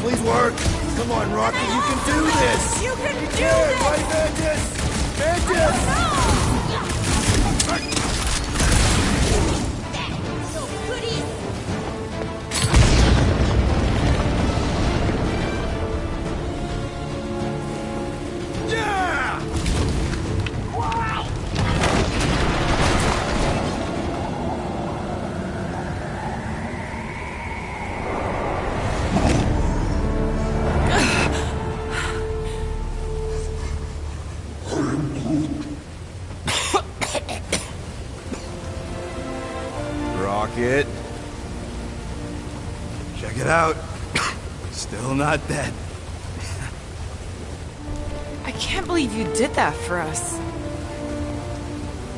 Please work. Come on, Rocket, you can do this. You can do this. Right, Mantis. Mantis. Rocket. Check it out. Still not dead. I can't believe you did that for us.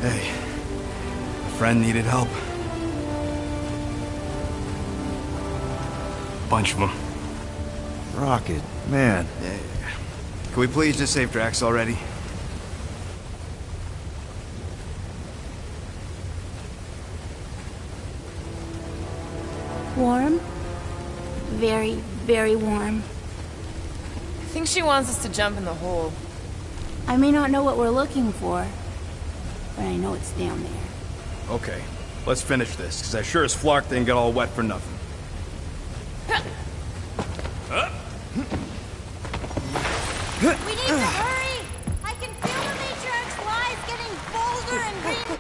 Hey, a friend needed help. Bunch of them. Rocket, man. Can we please just save Drax already? Warm? Very, very warm. I think she wants us to jump in the hole. I may not know what we're looking for, but I know it's down there. Okay, let's finish this, because I sure as Flark didn't get all wet for nothing. We need to hurry! I can feel the Matriarch's lies getting bolder and green.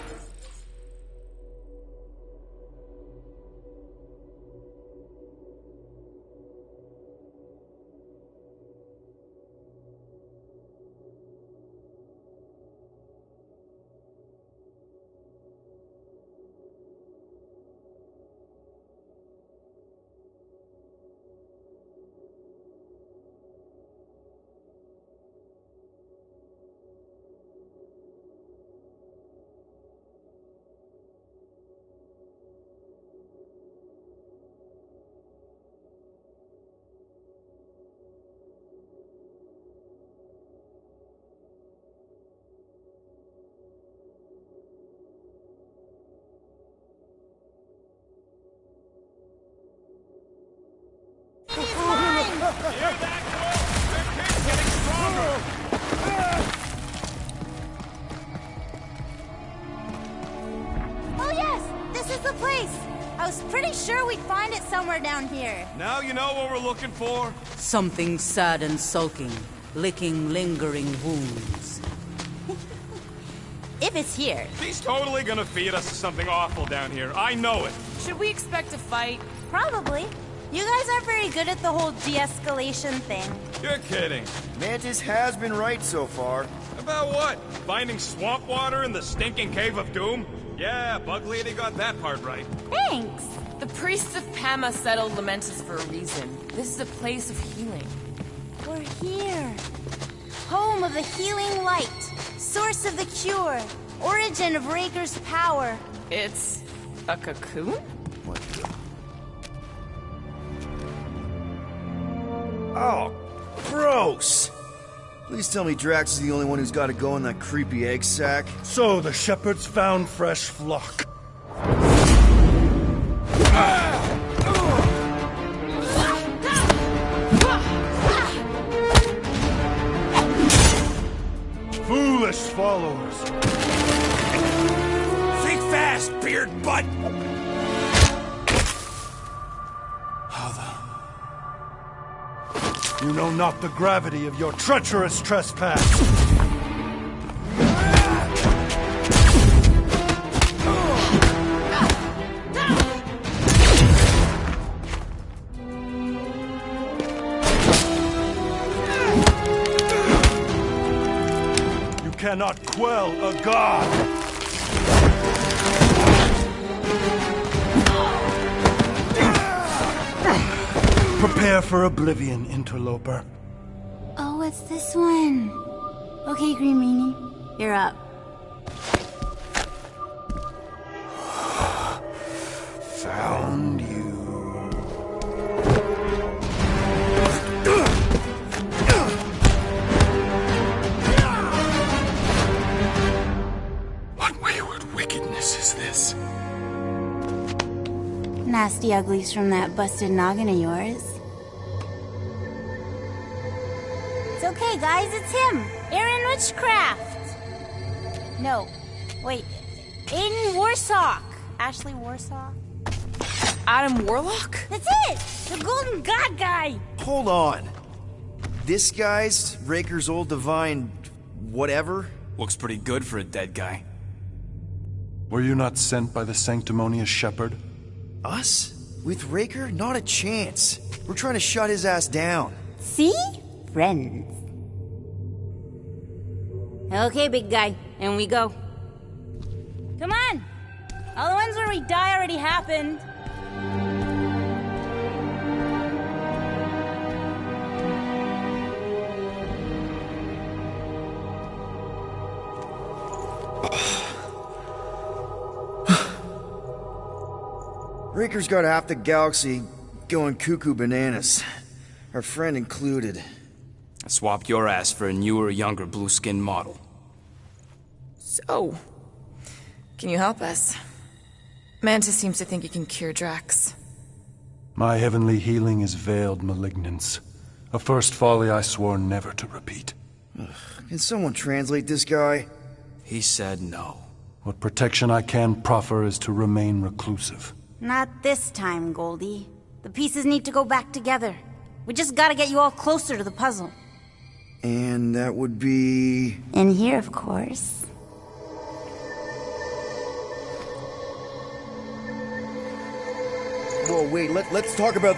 Oh yes, this is the place. I was pretty sure we'd find it somewhere down here. Now you know what we're looking for? Something sad and sulking, licking lingering wounds. If it's here. He's totally gonna feed us something awful down here. I know it. Should we expect a fight? Probably. You guys aren't very good at the whole de-escalation thing. You're kidding. Mantis has been right so far. About what? Finding swamp water in the stinking cave of doom? Yeah, Bug Lady got that part right. Thanks. The priests of Pama settled Lamentus for a reason. This is a place of healing. We're here. Home of the healing light. Source of the cure. Origin of Raker's power. It's a cocoon? What the? Oh, gross! Please tell me Drax is the only one who's got to go in that creepy egg sack. So the shepherds found fresh flock. Foolish followers. Think fast, beard butt! You know not the gravity of your treacherous trespass. You cannot quell a god. Prepare for oblivion, interloper. Oh, it's this one. Okay, Green Meanie, you're up. Found you. What wayward wickedness is this? Nasty uglies from that busted noggin of yours. Okay, guys, it's him. Aaron Witchcraft. No. Wait. Aiden Warsock. Ashley Warsock. Adam Warlock? That's it! The Golden God guy! Hold on. This guy's Raker's old divine... whatever? Looks pretty good for a dead guy. Were you not sent by the sanctimonious shepherd? Us? With Raker? Not a chance. We're trying to shut his ass down. See? Friends. Okay, big guy. In we go. Come on! All the ones where we die already happened. Raker's got half the galaxy going cuckoo bananas. Our friend included. I swapped your ass for a newer, younger blue-skinned model. So, can you help us? Mantis seems to think he can cure Drax. My heavenly healing is veiled malignance. A first folly I swore never to repeat. Can someone translate this guy? He said no. What protection I can proffer is to remain reclusive. Not this time, Goldie. The pieces need to go back together. We just gotta get you all closer to the puzzle. And that would be... In here, of course. Whoa, wait, let's talk about...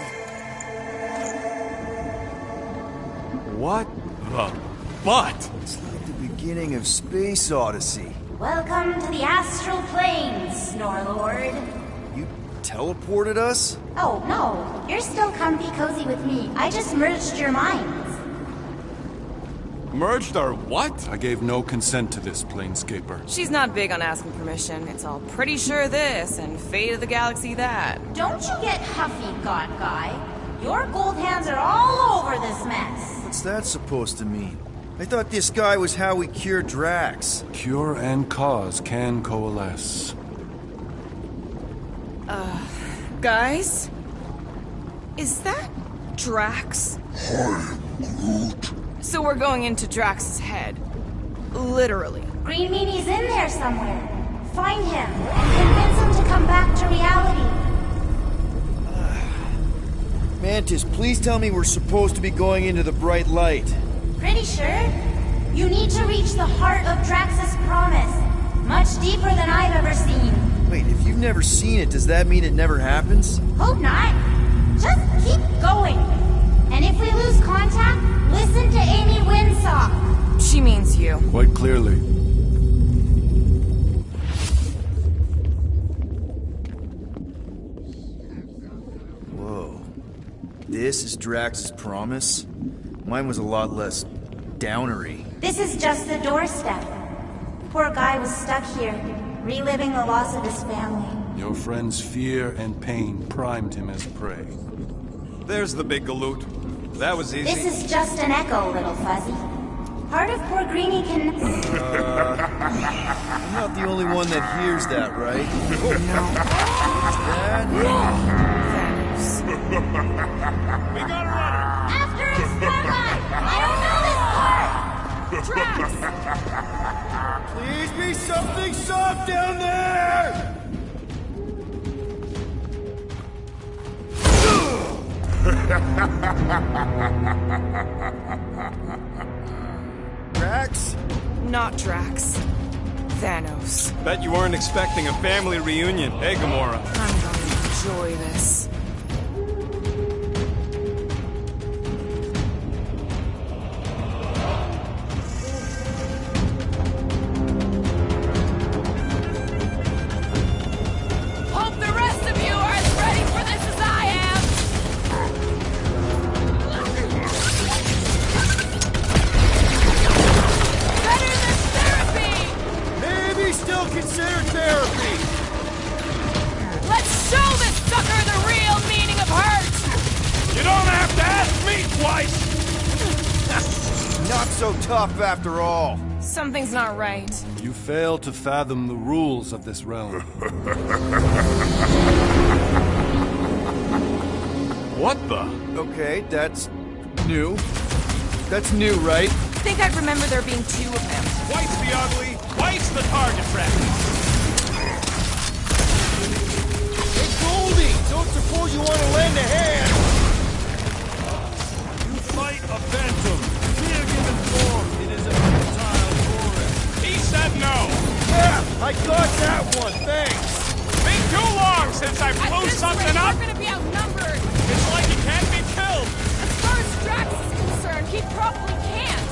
What the butt? It's like the beginning of Space Odyssey. Welcome to the astral planes, Snorlord. You teleported us? Oh, no. You're still comfy cozy with me. I just merged your minds. Merged our what? I gave no consent to this, Planescaper. She's not big on asking permission. It's all pretty sure this and fate of the galaxy that. Don't you get huffy, God Guy. Your gold hands are all over this mess. What's that supposed to mean? I thought this guy was how we cured Drax. Cure and cause can coalesce. Guys? Is that Drax? So we're going into Drax's head. Literally. Green Meanie's in there somewhere. Find him and convince him to come back to reality. Mantis, please tell me we're supposed to be going into the bright light. Pretty sure. You need to reach the heart of Drax's promise. Much deeper than I've ever seen. Wait, if you've never seen it, does that mean it never happens? Hope not. Just keep going. And if we lose contact, listen to Amy Winsock. She means you. Quite clearly. Whoa. This is Drax's promise? Mine was a lot less downery. This is just the doorstep. Poor guy was stuck here, reliving the loss of his family. Your friend's fear and pain primed him as prey. There's the big galoot. That was easy. This is just an echo, little fuzzy. Part of poor Greenie can... I'm not the only one that hears that, right? Oh, no. Is that... We got a runner! After his Starlight! I don't know this part! Drax! Please be something soft down there! Drax? Not Drax. Thanos. Bet you weren't expecting a family reunion, hey Gamora? I'm going to enjoy this. Hope the rest of you are as ready for this as I am! Better than therapy! Maybe still consider therapy! Let's show this sucker the real meaning of hurt! You don't have to ask me twice! Not so tough after all. Something's not right. You fail to fathom the rules of this realm. What the? Okay, that's new. That's new, right? I think I remember there being 2 of them. Twice the ugly, twice the target practice. Hey, Goldie! Don't suppose you want to lend a hand? You fight a phantom. Fear given form. It is a futile glory. He said no. Yeah, I got that one, thanks! Been too long since I blew something up. We're gonna be outnumbered. It's like he can't be killed. As far as Drax is concerned, he probably can't.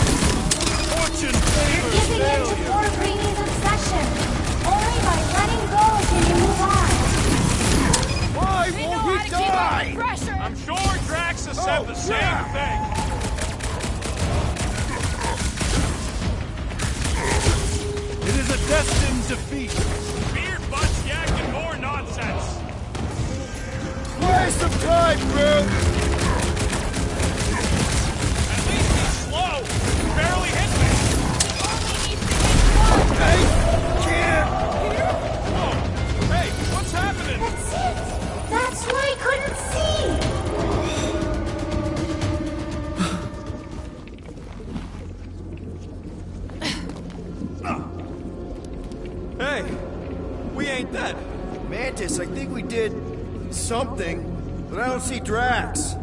Fortune You're favors giving in to failure. poor Brady's obsession. Only by letting go can you move on. Why They know won't how he to keep up die? with pressure. I'm sure Drax has said the same yeah. thing. It is a destined defeat. Beard butts yakking more nonsense. Waste of time, bro! At least he's slow. He barely hit me. I can't! Oh, hey, what's happening? That's it. That's why I couldn't Hey, we ain't dead. Mantis, I think we did something, but I don't see Drax.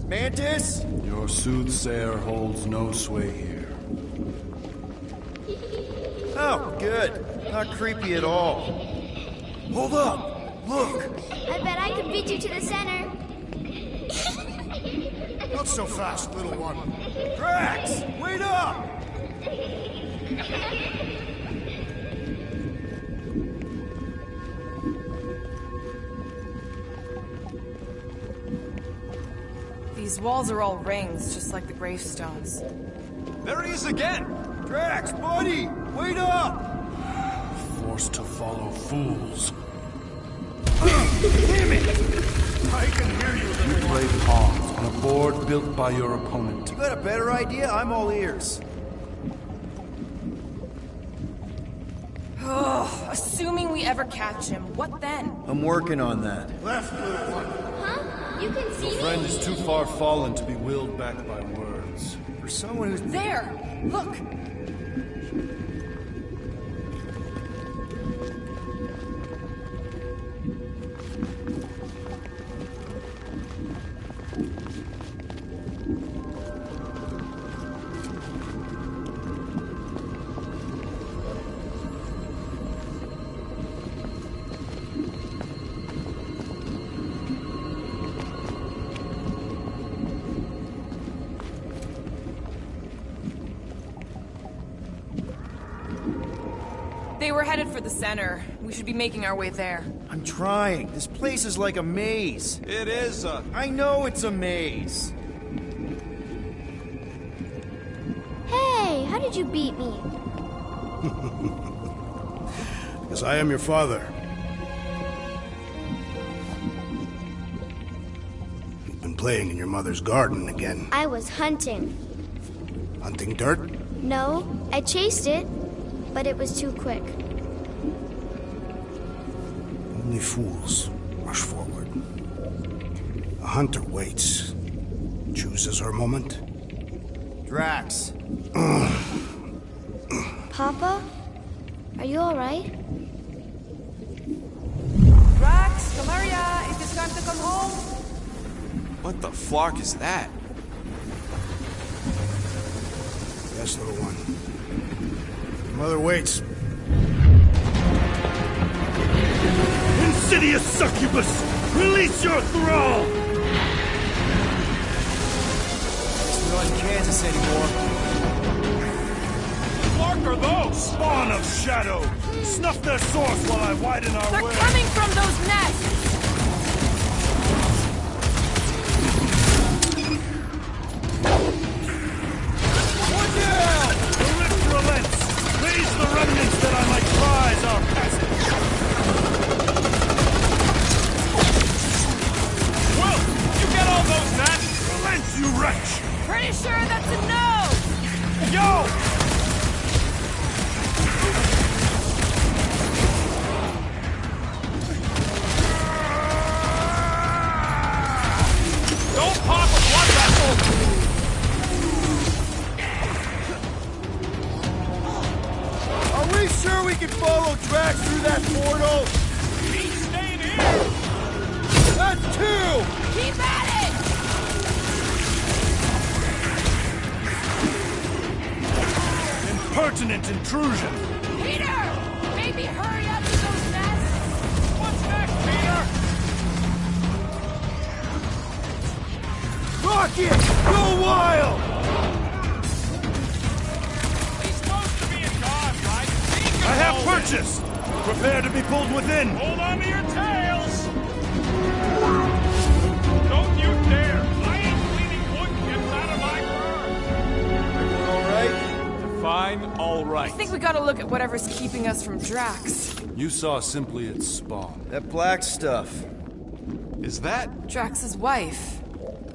Mantis? Your soothsayer holds no sway here. Oh, good. Not creepy at all. Hold up! Look! I bet I could beat you to the center. Not so fast, little one. Drax! Wait up! These walls are all rings, just like the gravestones. There he is again. Drax, buddy! Wait up! Forced to follow fools. Damn it! I can hear you, You little one. play pawns on a board built by your opponent. You got a better idea? I'm all ears. Ugh, assuming we ever catch him, what then? I'm working on that. Left, little one. Huh? You can see Your me? friend is too far fallen to be willed back by words. For someone who's... There! Look! They were headed for the center. We should be making our way there. I'm trying. This place is like a maze. It is I know it's a maze. Hey, how did you beat me? Because I am your father. You've been playing in your mother's garden again. I was hunting. Hunting dirt? No, I chased it, but it was too quick. Only fools rush forward. A hunter waits. Chooses her moment. Drax. Papa? Are you alright? Drax, Camaria, is it time to come home? What the flark is that? Yes, little one. Your mother waits. Insidious succubus! Release your thrall! We're not in Kansas anymore. Clark are those? Spawn of shadow! Snuff their source while I widen our They're way! coming from those nests! One down! The rift relents! Raise the remnants that I might prize our passage! Will, you get all those men? Relent, you wretch! Pretty sure that's a no! Yo! impertinent intrusion! Peter! Maybe hurry up to those nests! What's next, Peter? Rocket! Go wild! He's supposed to be a god, right? He can I have hold it. purchased! Prepare to be pulled within! Hold on to your tails! Don't you dare! I ain't cleaning wood chips out of my fur! All right? Fine, all right. I think we gotta look at whatever's keeping us from Drax. You saw simply its spawn. That black stuff. Is that? Drax's wife.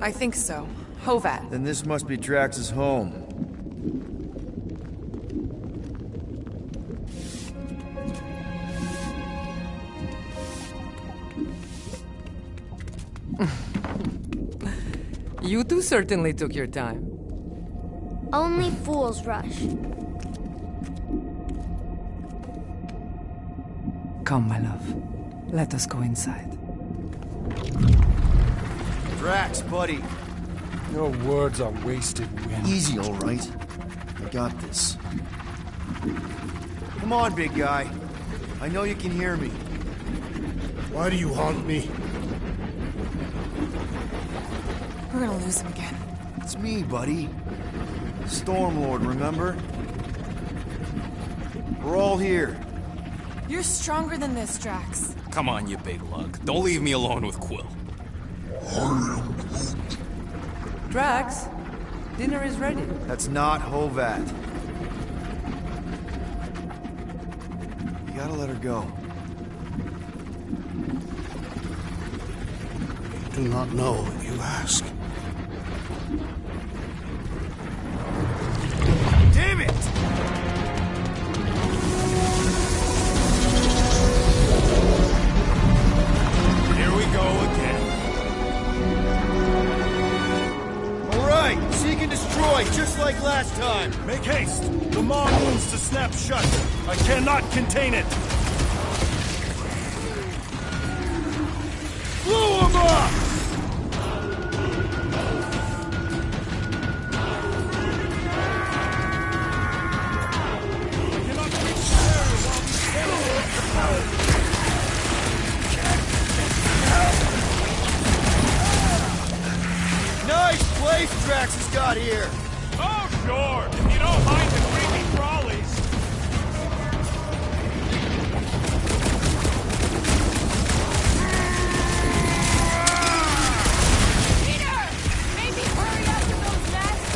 I think so. Hovat. Then this must be Drax's home. You two certainly took your time. Only fools rush. Come, my love. Let us go inside. Drax, buddy. Your words are wasted wind. Easy, all right? I got this. Come on, big guy. I know you can hear me. Why do you haunt me? We're gonna lose him again. It's me, buddy. Stormlord, remember? We're all here. You're stronger than this, Drax. Come on, you big lug. Don't leave me alone with Quill. Drax, dinner is ready. That's not Hovat. You gotta let her go. Do not know what you ask. Damn it! Here we go again. All right, seek and destroy, just like last time. Make haste! The maw moves to snap shut. I cannot contain it. Blow him up! Nice place Drax has got here. Oh, sure. If you don't mind the creepy crawlies. Peter! Maybe hurry up to those nests!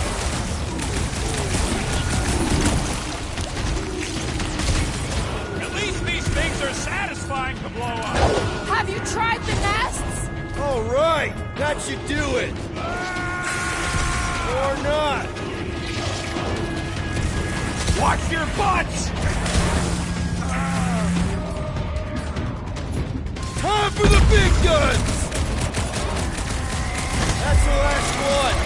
At least these things are satisfying to blow up. Have you tried the nests? All right, that should do it. Or not. Watch your butts! Time for the big guns! That's the last one.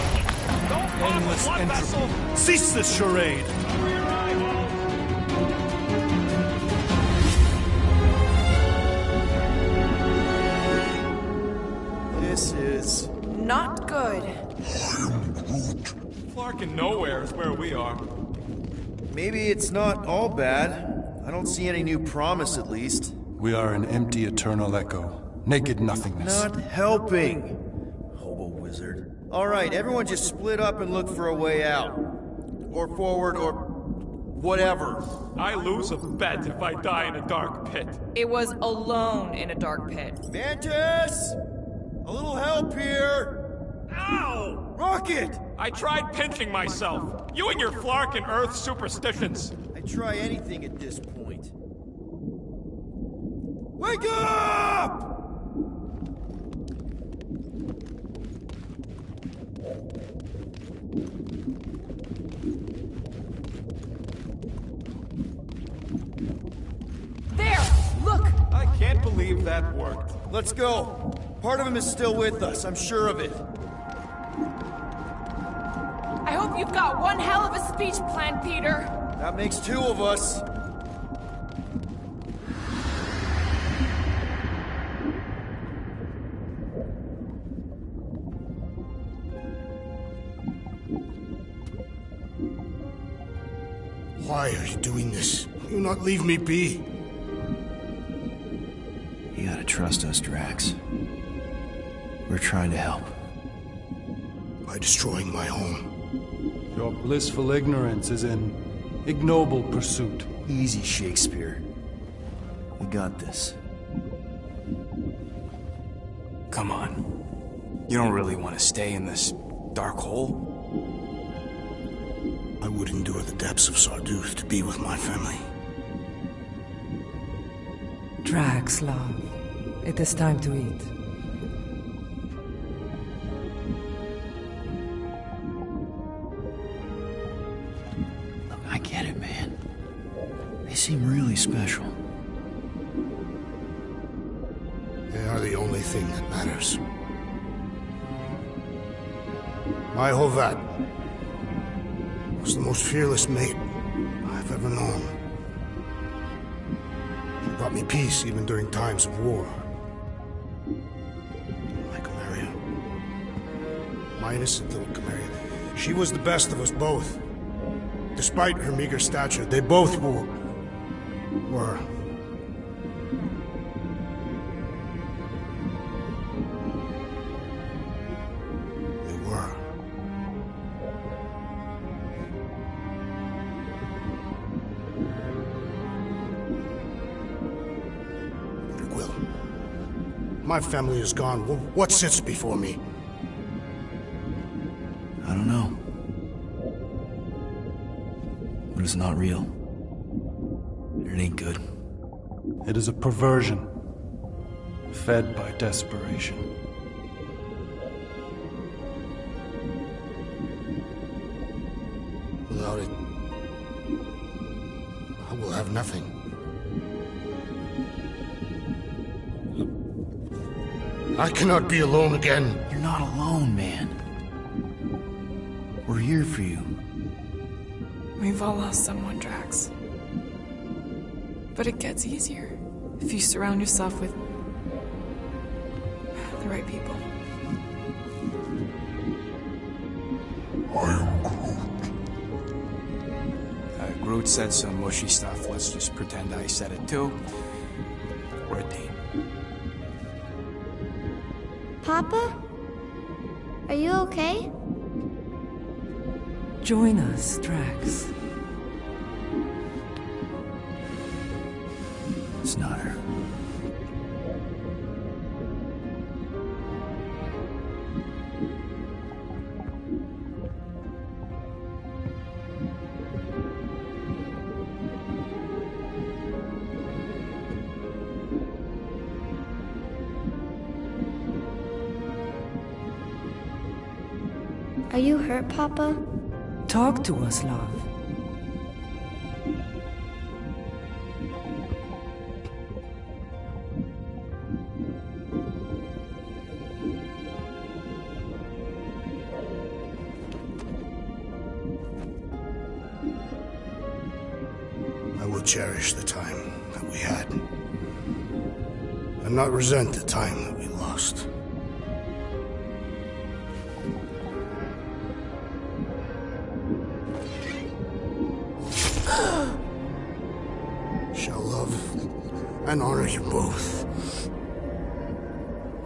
Don't pop a Endless blood vessel. entropy. Cease this charade! Cover your eyeballs. This is... Not good. Flarkin' nowhere is where we are. Maybe it's not all bad. I don't see any new promise, at least. We are an empty eternal echo. Naked nothingness. Not helping. Hobo wizard. All right, everyone just split up and look for a way out. Or forward, or... whatever. I lose a bet if I die in a dark pit. It was alone in a dark pit. Mantis! A little help here! Ow! Rocket! I tried pinching myself. You and your Flarkin' Earth superstitions. I'd try anything at this point. Wake up! There! Look! I can't believe that worked. Let's go. Part of him is still with us, I'm sure of it. I hope you've got one hell of a speech planned, Peter. That makes two of us. Why are you doing this? Will you not leave me be? You gotta trust us, Drax. We're trying to help. By destroying my home. Your blissful ignorance is an ignoble pursuit. Easy, Shakespeare. We got this. Come on. You don't really want to stay in this dark hole? I would endure the depths of Sarduth to be with my family. Drax, love. It is time to eat. Look, I get it, man. They seem really special. They are the only thing that matters. My Hovat was the most fearless mate I've ever known. She brought me peace even during times of war. My Camaria. My innocent little Camaria. She was the best of us both. Despite her meager stature, they both were. My family is gone. What sits before me? I don't know. But it's not real. It ain't good. It is a perversion, fed by desperation. Without it, I will have nothing. I cannot be alone again. You're not alone, man. We're here for you. We've all lost someone, Drax. But it gets easier if you surround yourself with the right people. I am Groot. Groot said some mushy stuff. Let's just pretend I said it too. We're a team. Papa? Are you okay? Join us, Drax. It's not her. Are you hurt, Papa? Talk to us, love. I will cherish the time that we had, and not resent the time that we lost. Shall love and honor you both.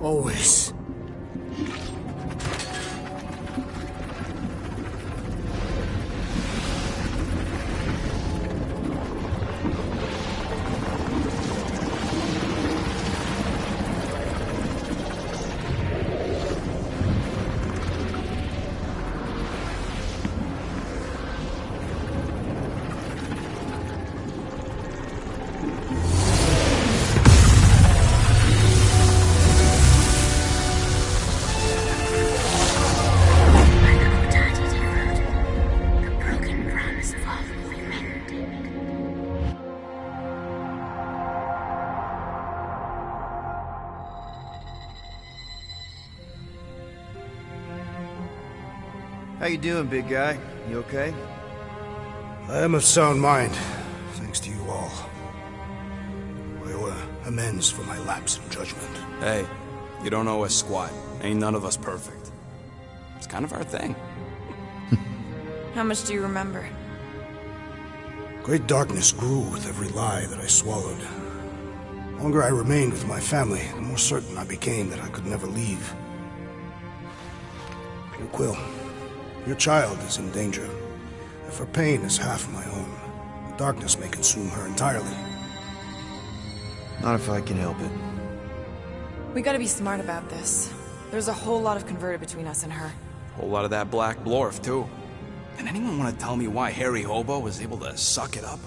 Always. How you doing, big guy? You okay? I am of sound mind, thanks to you all. I owe amends for my lapse in judgment. Hey, you don't owe us squat. Ain't none of us perfect. It's kind of our thing. How much do you remember? Great darkness grew with every lie that I swallowed. The longer I remained with my family, the more certain I became that I could never leave. Peter Quill, your child is in danger. If her pain is half my own, the darkness may consume her entirely. Not if I can help it. We gotta be smart about this. There's a whole lot of converted between us and her. Whole lot of that black blorf, too. Can anyone want to tell me why Harry Hobo was able to suck it up?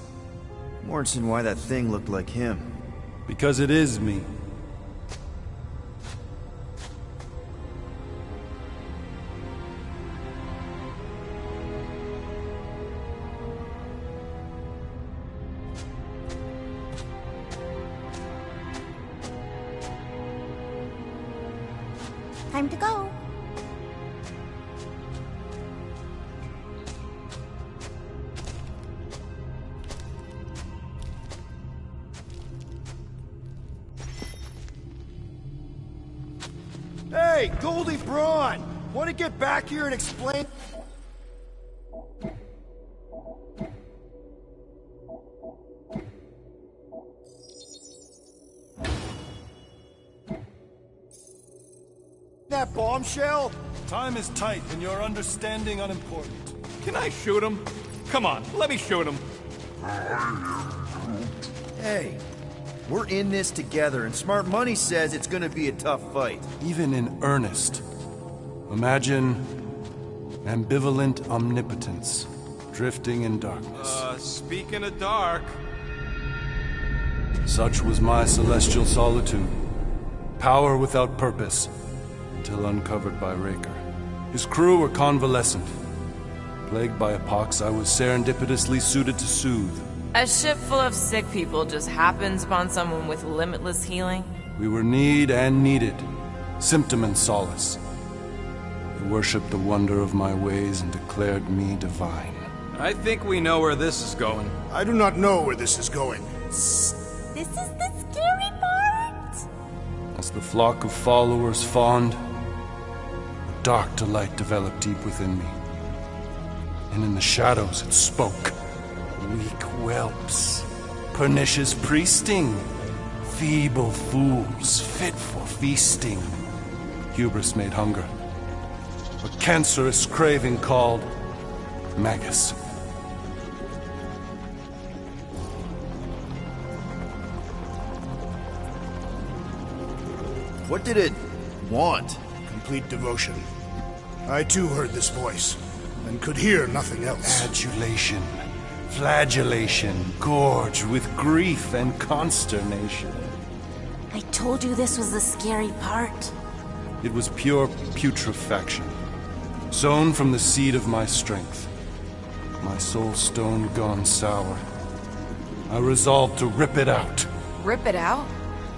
Morrison, why that thing looked like him. Because it is me. Time to go. Hey, Goldie Braun! Want to get back here and explain? That bombshell? Time is tight and your understanding unimportant. Can I shoot him? Come on, let me shoot him. Hey, we're in this together, and Smart Money says it's gonna be a tough fight. Even in earnest. Imagine ambivalent omnipotence, drifting in darkness. Speaking of dark... Such was my celestial solitude. Power without purpose, until uncovered by Raker. His crew were convalescent. Plagued by a pox, I was serendipitously suited to soothe. A ship full of sick people just happens upon someone with limitless healing? We were need and needed, symptom and solace. They worshipped the wonder of my ways and declared me divine. I think we know where this is going. I do not know where this is going. This is the scary part. As the flock of followers fawned, a dark delight developed deep within me. And in the shadows it spoke. Weak whelps, pernicious priesting, feeble fools fit for feasting. Hubris made hunger. A cancerous craving called Magus. What did it want? Complete devotion. I too heard this voice, and could hear nothing else. Adulation, flagellation, gorged with grief and consternation. I told you this was the scary part. It was pure putrefaction, sown from the seed of my strength. My soul stone gone sour. I resolved to rip it out. Rip it out?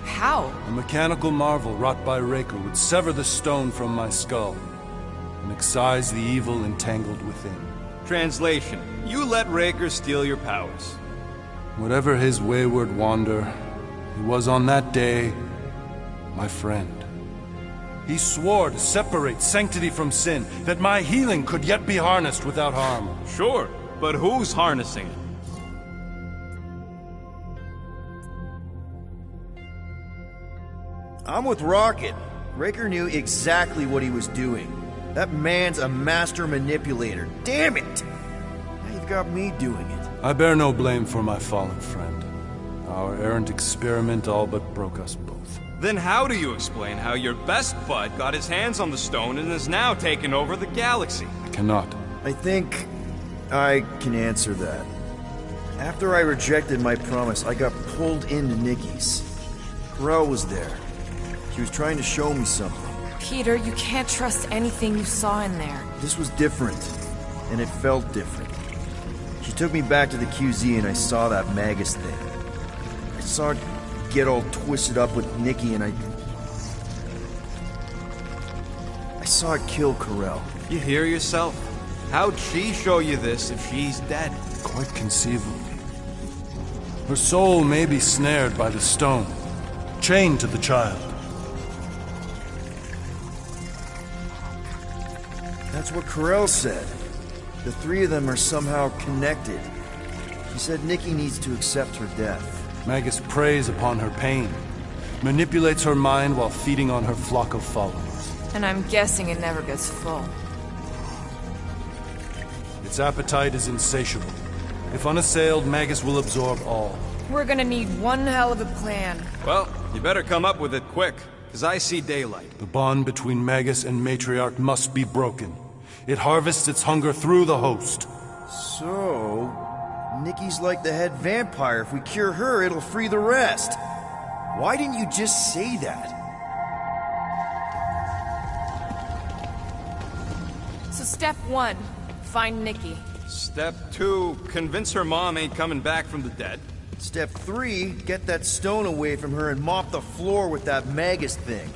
How? A mechanical marvel wrought by Raker would sever the stone from my skull and excise the evil entangled within. Translation: you let Raker steal your powers. Whatever his wayward wander, he was on that day my friend. He swore to separate sanctity from sin, that my healing could yet be harnessed without harm. Sure, but who's harnessing it? I'm with Rocket. Raker knew exactly what he was doing. That man's a master manipulator. Damn it! Now you've got me doing it. I bear no blame for my fallen friend. Our errant experiment all but broke us both. Then how do you explain how your best bud got his hands on the stone and is now taking over the galaxy? I cannot. I think I can answer that. After I rejected my promise, I got pulled into Nikki's. Corel was there. She was trying to show me something. Peter, you can't trust anything you saw in there. This was different, and it felt different. She took me back to the QZ and I saw that Magus thing. I saw it get all twisted up with Nikki and I saw it kill Corel. You hear yourself? How'd she show you this if she's dead? Quite conceivably. Her soul may be snared by the stone, chained to the child. That's what Corel said. The three of them are somehow connected. He said Nikki needs to accept her death. Magus preys upon her pain, manipulates her mind while feeding on her flock of followers. And I'm guessing it never gets full. Its appetite is insatiable. If unassailed, Magus will absorb all. We're gonna need one hell of a plan. Well, you better come up with it quick, because I see daylight. The bond between Magus and Matriarch must be broken. It harvests its hunger through the host. So, Nikki's like the head vampire. If we cure her, it'll free the rest. Why didn't you just say that? So step 1, find Nikki. Step 2, convince her mom ain't coming back from the dead. Step 3, get that stone away from her and mop the floor with that Magus thing.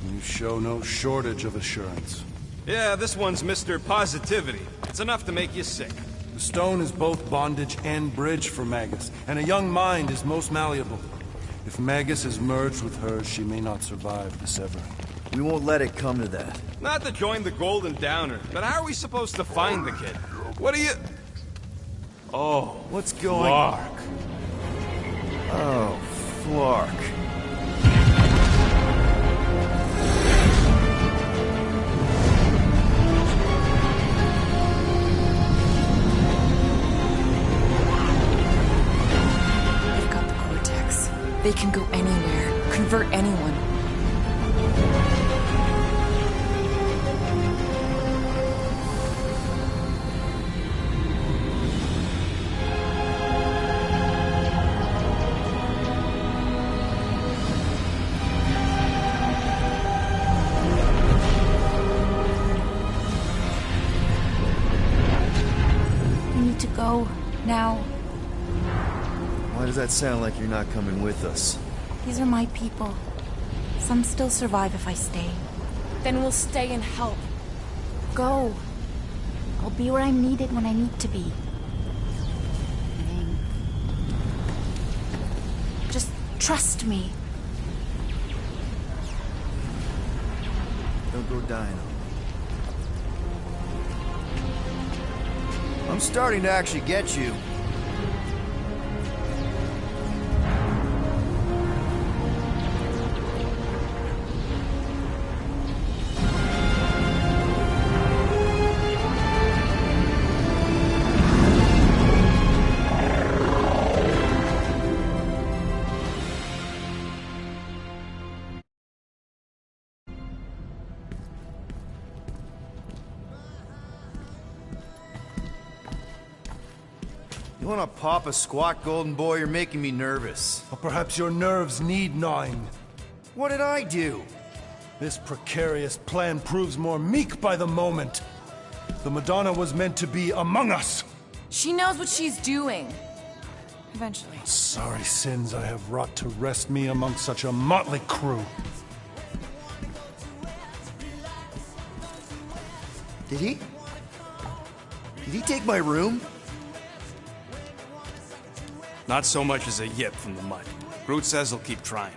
You show no shortage of assurance. Yeah, this one's Mr. Positivity. It's enough to make you sick. The stone is both bondage and bridge for Magus, and a young mind is most malleable. If Magus is merged with hers, she may not survive the severing. We won't let it come to that. Not to join the Golden Downer, but how are we supposed to find the kid? What are you... Oh, what's going on? Oh, Flark. They've got the Cortex. They can go anywhere, convert anyone. Go now. Why does that sound like you're not coming with us? These are my people. Some still survive if I stay. Then we'll stay and help. Go. I'll be where I'm needed when I need to be. Just trust me. Don't go dying on me. I'm starting to actually get you. You wanna pop a squat, golden boy? You're making me nervous. Or perhaps your nerves need gnawing. What did I do? This precarious plan proves more meek by the moment. The Madonna was meant to be among us. She knows what she's doing. Eventually. Sorry sins I have wrought to rest me among such a motley crew. Did he? Did he take my room? Not so much as a yip from the mud. Groot says he'll keep trying.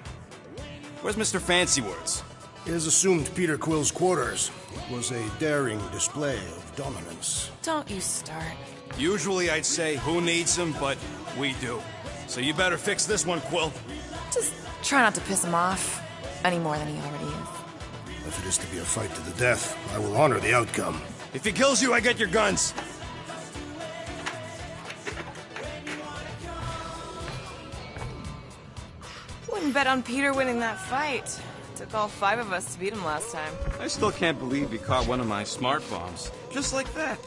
Where's Mr. Fancy Words? He has assumed Peter Quill's quarters. It was a daring display of dominance. Don't you start. Usually I'd say, who needs him, but we do. So you better fix this one, Quill. Just try not to piss him off any more than he already is. If it is to be a fight to the death, I will honor the outcome. If he kills you, I get your guns. Wouldn't bet on Peter winning that fight. Took all 5 of us to beat him last time. I still can't believe he caught one of my smart bombs. Just like that.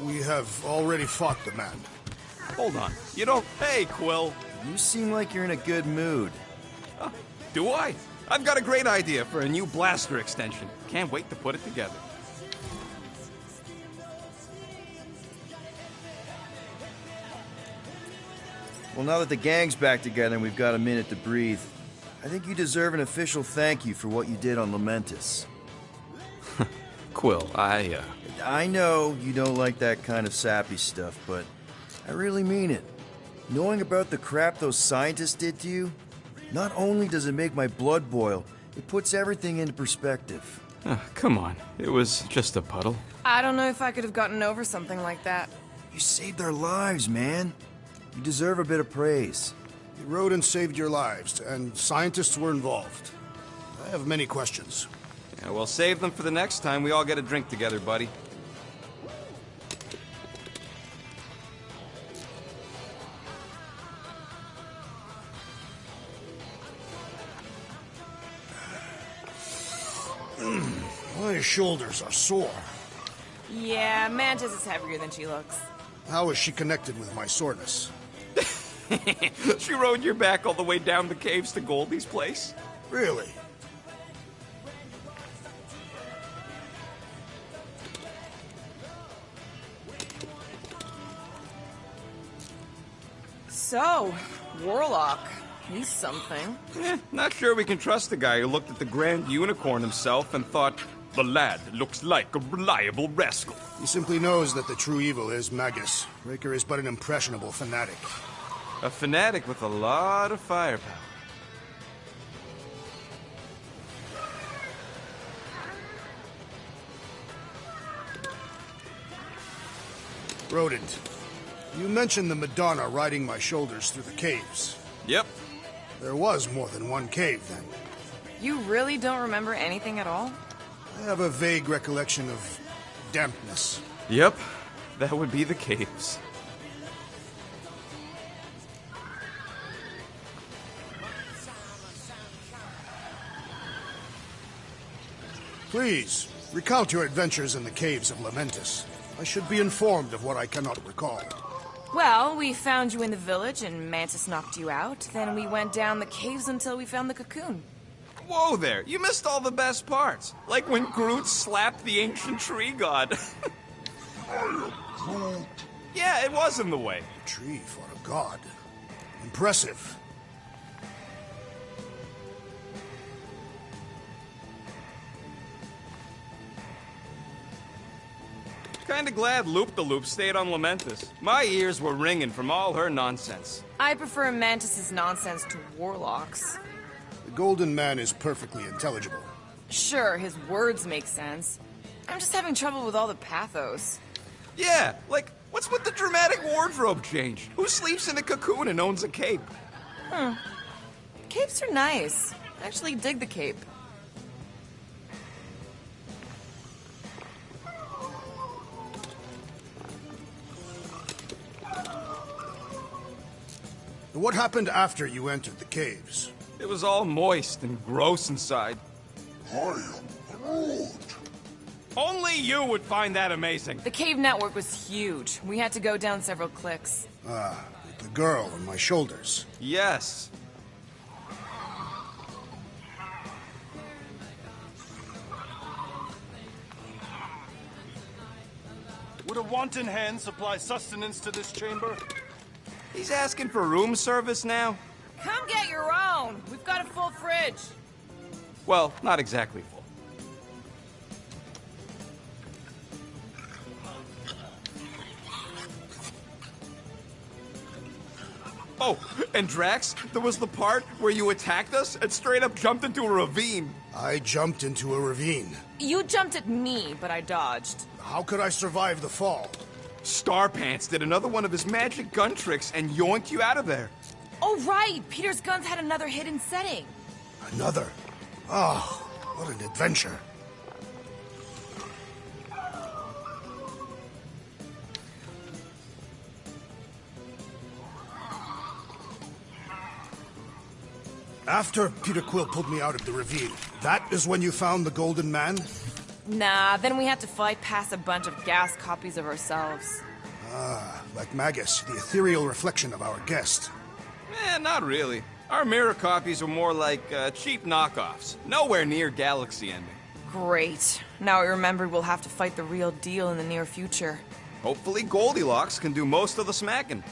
We have already fought the man. Hold on. You don't... Hey, Quill. You seem like you're in a good mood. Do I? I've got a great idea for a new blaster extension. Can't wait to put it together. Well, now that the gang's back together and we've got a minute to breathe, I think you deserve an official thank you for what you did on Lamentus. Quill, I know you don't like that kind of sappy stuff, but I really mean it. Knowing about the crap those scientists did to you, not only does it make my blood boil, it puts everything into perspective. Come on. It was just a puddle. I don't know if I could have gotten over something like that. You saved our lives, man. You deserve a bit of praise. The rodents saved your lives, and scientists were involved. I have many questions. Yeah, well, save them for the next time we all get a drink together, buddy. My shoulders are sore. Yeah, Mantis is heavier than she looks. How is she connected with my soreness? She rode your back all the way down the caves to Goldie's place? Really? So, Warlock. He's something. Not sure we can trust the guy who looked at the Grand Unicorn himself and thought, the lad looks like a reliable rascal. He simply knows that the true evil is Magus. Raker is but an impressionable fanatic. A fanatic with a lot of firepower. Rodent, you mentioned the Madonna riding my shoulders through the caves. Yep. There was more than one cave, then. You really don't remember anything at all? I have a vague recollection of dampness. Yep. That would be the caves. Please, recount your adventures in the caves of Lamentis. I should be informed of what I cannot recall. Well, we found you in the village and Mantis knocked you out. Then we went down the caves until we found the cocoon. Whoa there, you missed all the best parts. Like when Groot slapped the ancient tree god. Yeah, it was in the way. A tree for a god. Impressive. Kinda glad Loop-the-Loop stayed on Lamentis. My ears were ringing from all her nonsense. I prefer Mantis's nonsense to Warlock's. The Golden Man is perfectly intelligible. Sure, his words make sense. I'm just having trouble with all the pathos. Yeah, like, what's with the dramatic wardrobe change? Who sleeps in a cocoon and owns a cape? Capes are nice. I actually dig the cape. What happened after you entered the caves? It was all moist and gross inside. I am Groot. Only you would find that amazing. The cave network was huge. We had to go down several clicks. With the girl on my shoulders. Yes. Would a wanton hand supply sustenance to this chamber? He's asking for room service now? Come get your own. We've got a full fridge. Well, not exactly full. Oh, and Drax, there was the part where you attacked us and straight up jumped into a ravine. I jumped into a ravine. You jumped at me, but I dodged. How could I survive the fall? Starpants did another one of his magic gun tricks and yoinked you out of there. Oh, right! Peter's guns had another hidden setting. Another? Oh, what an adventure. After Peter Quill pulled me out of the ravine, that is when you found the Golden Man? Nah, then we had to fight past a bunch of gas copies of ourselves. Like Magus, the ethereal reflection of our guest. Not really. Our mirror copies were more like cheap knockoffs. Nowhere near galaxy ending. Great. Now I remembered we'll have to fight the real deal in the near future. Hopefully Goldilocks can do most of the smacking.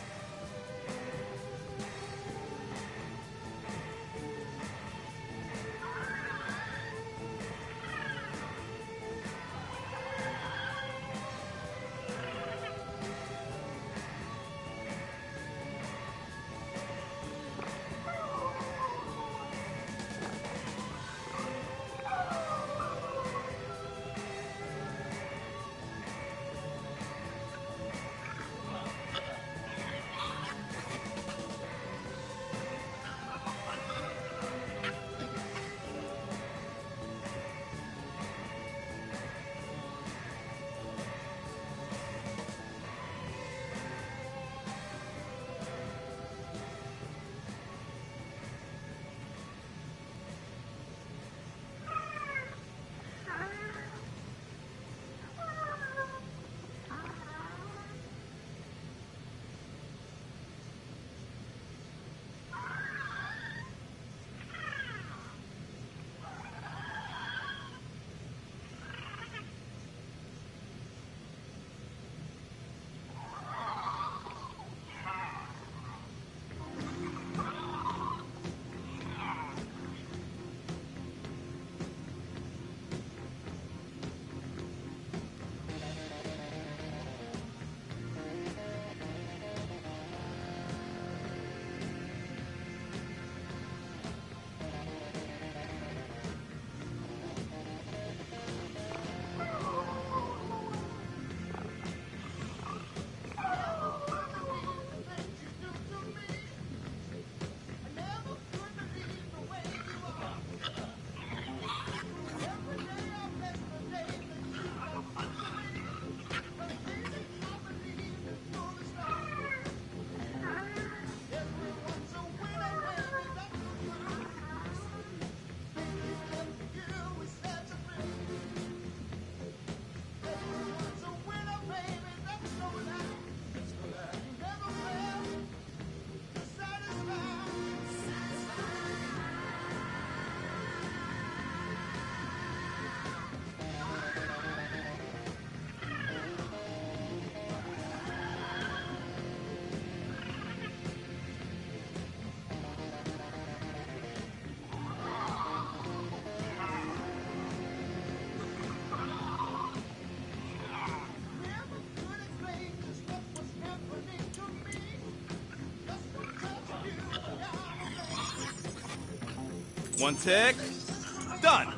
One tick. Done.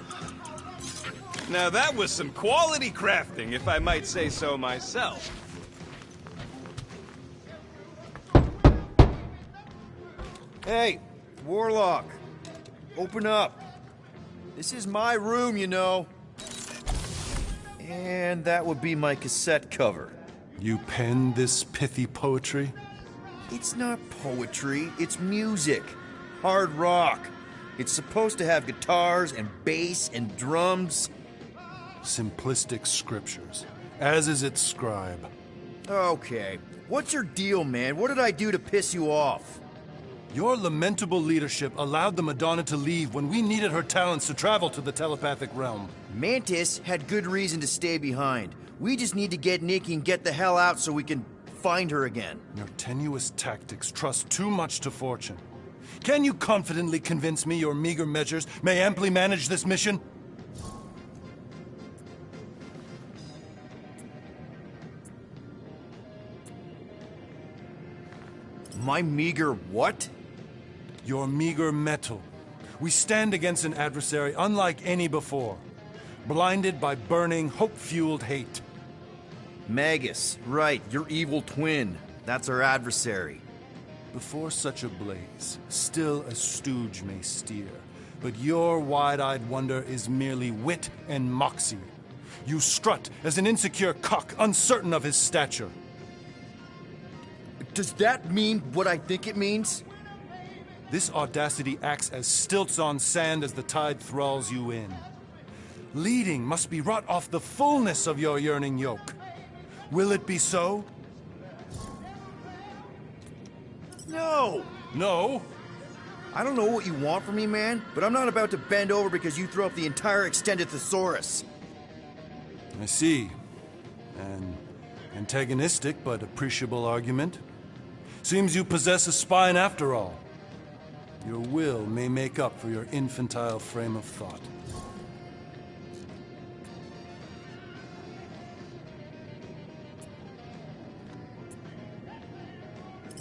Now that was some quality crafting, if I might say so myself. Hey, Warlock. Open up. This is my room, you know. And that would be my cassette cover. You penned this pithy poetry? It's not poetry, it's music. Hard rock. It's supposed to have guitars and bass and drums. Simplistic scriptures, as is its scribe. Okay. What's your deal, man? What did I do to piss you off? Your lamentable leadership allowed the Madonna to leave when we needed her talents to travel to the telepathic realm. Mantis had good reason to stay behind. We just need to get Nikki and get the hell out so we can find her again. Your tenuous tactics trust too much to fortune. Can you confidently convince me your meager measures may amply manage this mission? My meager what? Your meager metal. We stand against an adversary unlike any before, blinded by burning, hope-fueled hate. Magus, right, your evil twin. That's our adversary. Before such a blaze, still a stooge may steer, but your wide-eyed wonder is merely wit and moxie. You strut as an insecure cock, uncertain of his stature. Does that mean what I think it means? This audacity acts as stilts on sand as the tide thralls you in. Leading must be wrought off the fullness of your yearning yoke. Will it be so? No! No? I don't know what you want from me, man, but I'm not about to bend over because you throw up the entire extended thesaurus. I see. An antagonistic but appreciable argument. Seems you possess a spine after all. Your will may make up for your infantile frame of thought.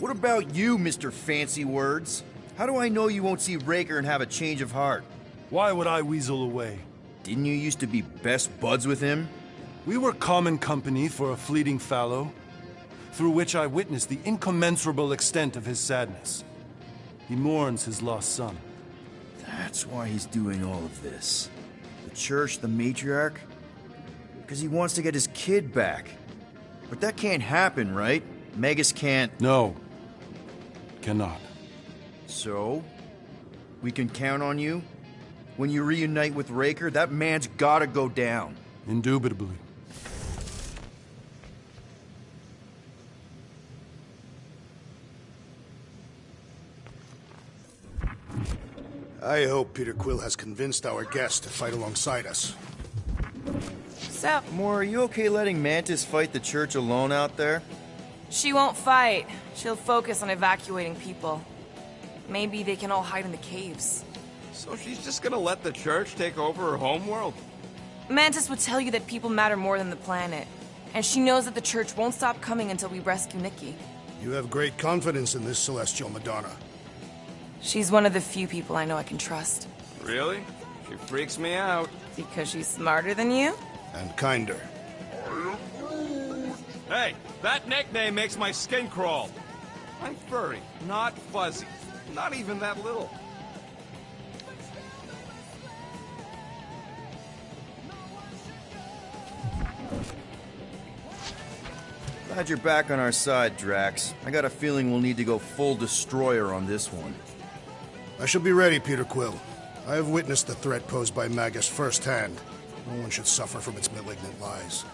What about you, Mr. Fancy Words? How do I know you won't see Raker and have a change of heart? Why would I weasel away? Didn't you used to be best buds with him? We were common company for a fleeting fallow, through which I witnessed the incommensurable extent of his sadness. He mourns his lost son. That's why he's doing all of this. The church, the matriarch? Because he wants to get his kid back. But that can't happen, right? Magus can't... No. Cannot. So? We can count on you? When you reunite with Raker, that man's gotta go down. Indubitably. I hope Peter Quill has convinced our guest to fight alongside us. So, Moore, are you okay letting Mantis fight the church alone out there? she won't fight. She'll focus on evacuating people. Maybe they can all hide in the caves. So she's just gonna let the church take over her homeworld? Mantis would tell you that people matter more than the planet. And she knows that the church won't stop coming until we rescue Nikki. You have great confidence in this celestial Madonna. She's one of the few people I know I can trust. Really? She freaks me out. Because she's smarter than you? And kinder. Hey, that nickname makes my skin crawl. I'm furry, not fuzzy. Not even that little. Glad you're back on our side, Drax. I got a feeling we'll need to go full destroyer on this one. I shall be ready, Peter Quill. I have witnessed the threat posed by Magus firsthand. No one should suffer from its malignant lies.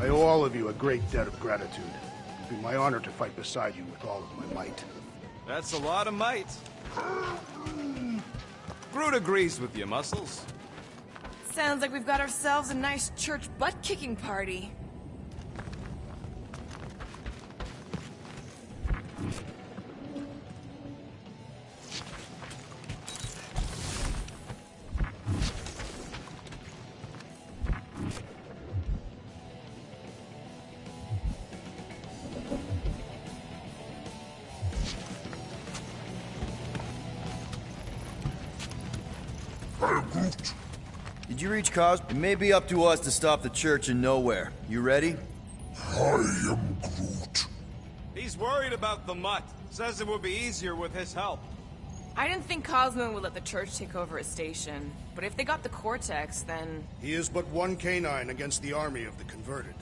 I owe all of you a great debt of gratitude. It would be my honor to fight beside you with all of my might. That's a lot of might. Groot agrees with you, Muscles. Sounds like we've got ourselves a nice church butt-kicking party. Did you reach Cos? It may be up to us to stop the church in nowhere. You ready? I am Groot. He's worried about the mutt. Says it would be easier with his help. I didn't think Cosmo would let the church take over a station. But if they got the Cortex, then... He is but one canine against the army of the converted.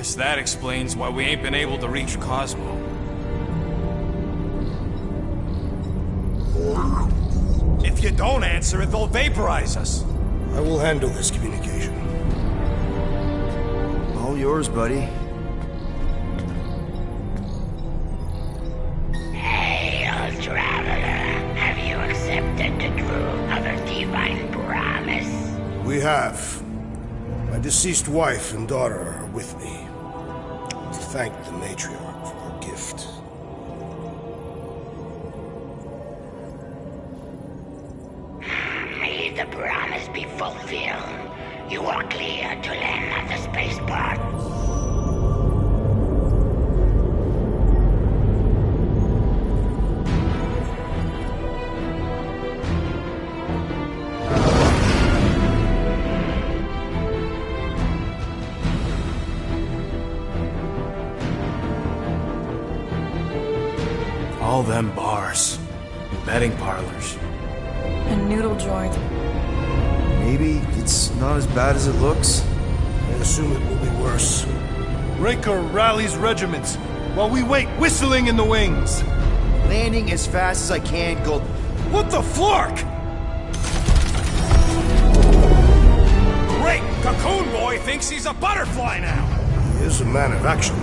Guess that explains why we ain't been able to reach Cosmo. If you don't answer it, they'll vaporize us. I will handle this communication. All yours, buddy. Hail, traveler. Have you accepted the truth of a divine promise? We have. My deceased wife and daughter are with me. To thank the matriarch for her gift. May the promise be fulfilled. You are clear to land at the spaceport. All them bars. Betting parlors. And noodle joint. Maybe it's not as bad as it looks. I assume it will be worse. Raker rallies regiments, while we wait whistling in the wings. Landing as fast as I can, Gold. What the flark? Great! Cocoon Boy thinks he's a butterfly now! He is a man of action.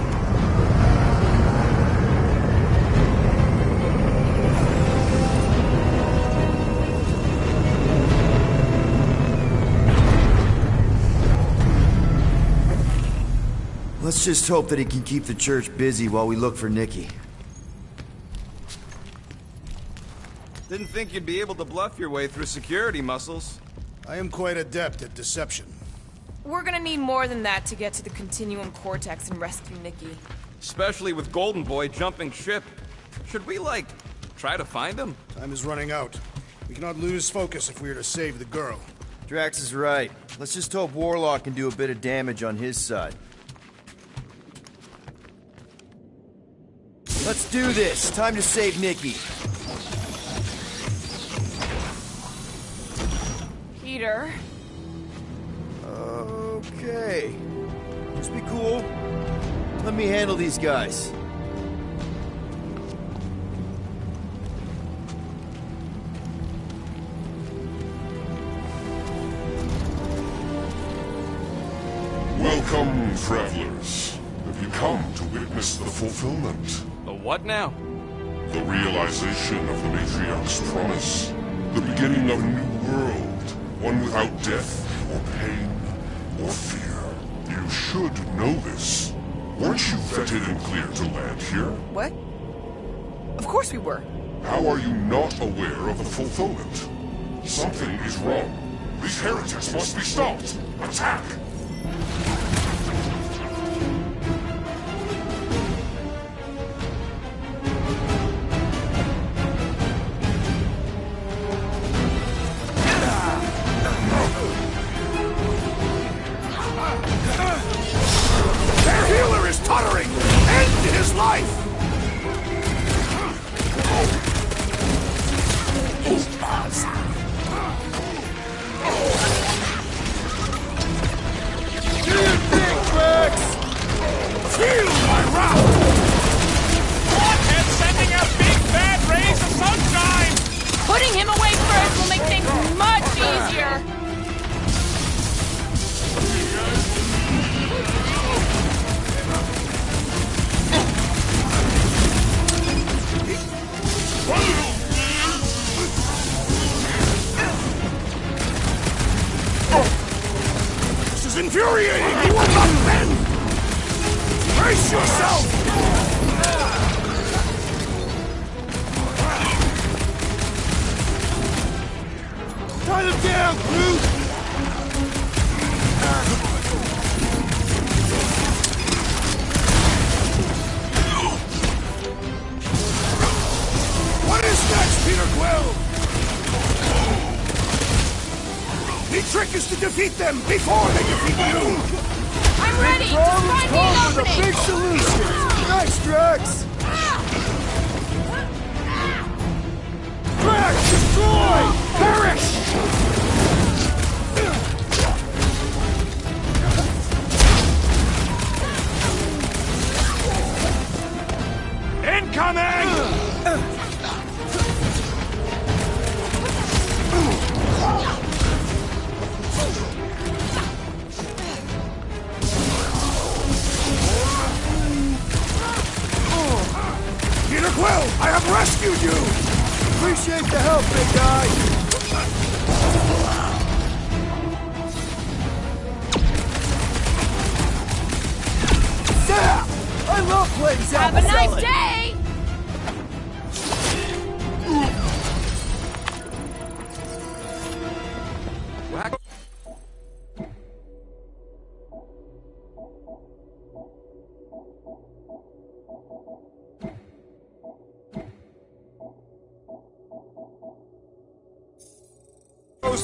Let's just hope that he can keep the church busy while we look for Nikki. Didn't think you'd be able to bluff your way through security muscles. I am quite adept at deception. We're gonna need more than that to get to the Continuum Cortex and rescue Nikki. Especially with Golden Boy jumping ship. Should we, like, try to find him? Time is running out. We cannot lose focus if we are to save the girl. Drax is right. Let's just hope Warlock can do a bit of damage on his side. Let's do this. Time to save Nikki. Peter. Okay. Just be cool. Let me handle these guys. Welcome, travelers. Have you come to witness the fulfillment? The what now? The realization of the Matriarch's promise. The beginning of a new world. One without death, or pain, or fear. You should know this. Weren't you vetted and cleared to land here? What? Of course we were. How are you not aware of the fulfillment? Something is wrong. These heretics must be stopped. Attack! Their healer is tottering! End his life! Do your thing, Drax! Feel my wrath! Blockhead sending out big bad rays of sunshine! Putting him away first will make things much easier. This is infuriating! You are not men! Brace yourself! Tie them down, Groot! What is next, Peter Quill? The trick is to defeat them before they defeat you! I'm ready. Just find me an With a opening. big solution! Nice, Drax! Drax, destroy! Perish! rescued you! Appreciate the help, big guy! Zap! I love playing Zap! Have a nice day!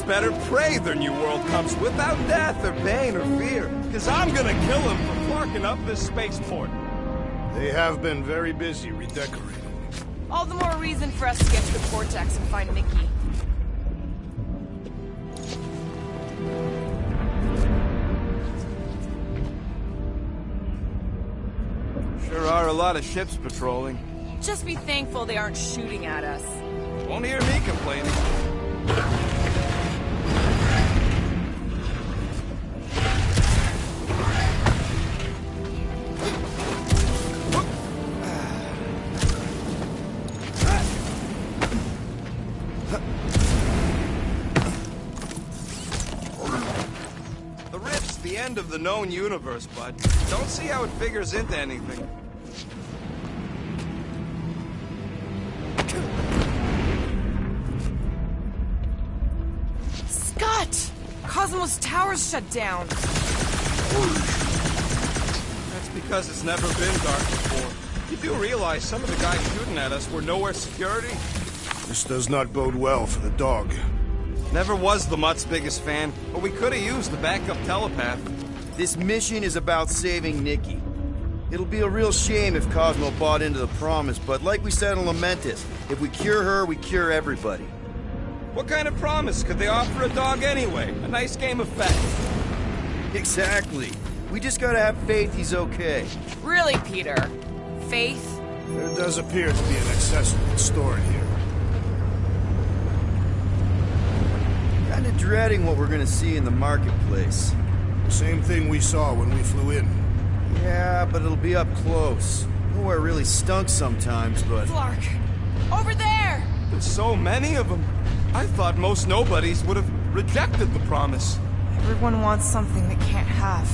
Better pray their new world comes without death or pain or fear, because I'm gonna kill him for flarking up this spaceport. They have been very busy redecorating. All the more reason for us to get to the Cortex and find Mickey. Sure are a lot of ships patrolling. Just be thankful they aren't shooting at us. Won't hear me complaining. The end of the known universe, bud. Don't see how it figures into anything. Scott! Cosmos Tower's shut down. That's because it's never been dark before. You do realize some of the guys shooting at us were nowhere security? This does not bode well for the dog. Never was the Mutt's biggest fan, but we could have used the backup telepath. This mission is about saving Nikki. It'll be a real shame if Cosmo bought into the promise, but like we said in Lamentus, if we cure her, we cure everybody. What kind of promise could they offer a dog anyway? A nice game of fetch. Exactly. We just gotta have faith he's okay. Really, Peter? Faith? There does appear to be an accessory stored here. Kinda dreading what we're gonna see in the marketplace. The same thing we saw when we flew in. Yeah, but it'll be up close. Nowhere really stunk sometimes, but... Clark! Over there! There's so many of them. I thought most nobodies would have rejected the promise. Everyone wants something they can't have.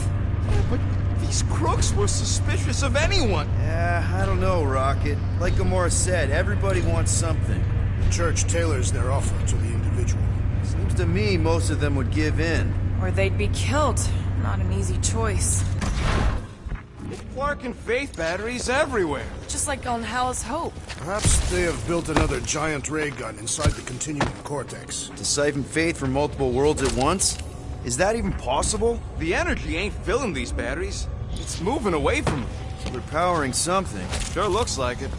Yeah, but these crooks were suspicious of anyone. Yeah, I don't know, Rocket. Like Gamora said, everybody wants something. The church tailors their offer to the individual. Seems to me most of them would give in. Or they'd be killed. Not an easy choice. Clark and Faith batteries everywhere. Just like on Hal's Hope. Perhaps they have built another giant ray gun inside the continuum cortex. To siphon Faith from multiple worlds at once? Is that even possible? The energy ain't filling these batteries. It's moving away from them. So they're powering something. Sure looks like it.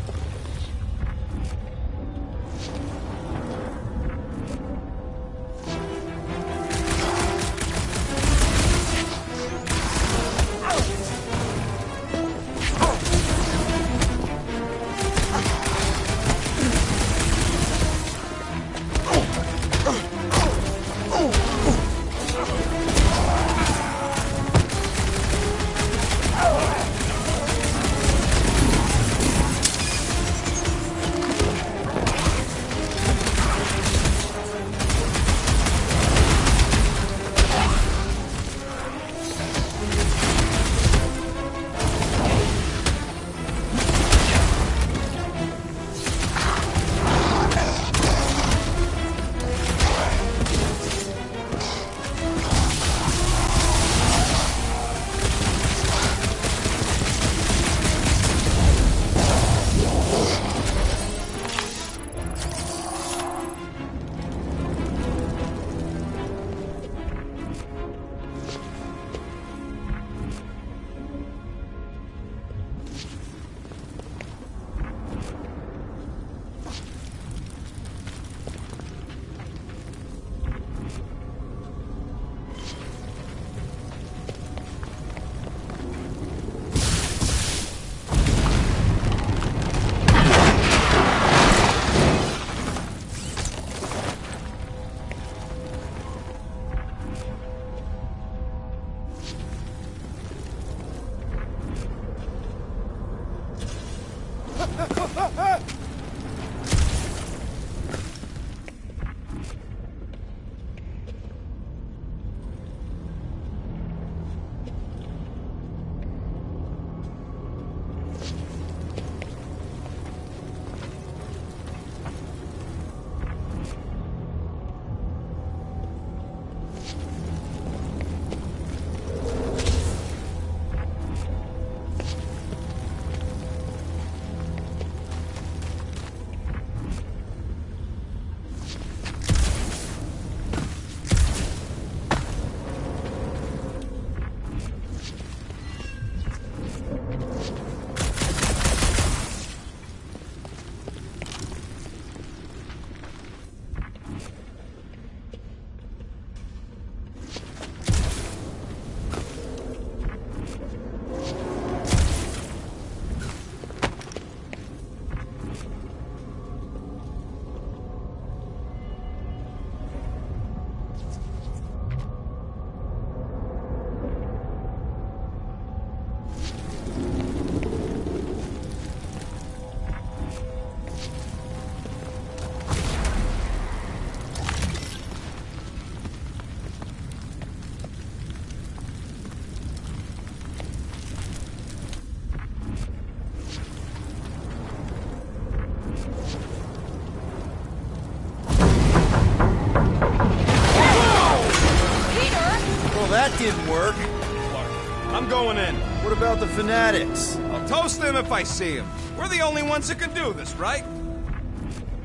doing in? What about the fanatics? I'll toast them if I see them. We're the only ones that can do this, right?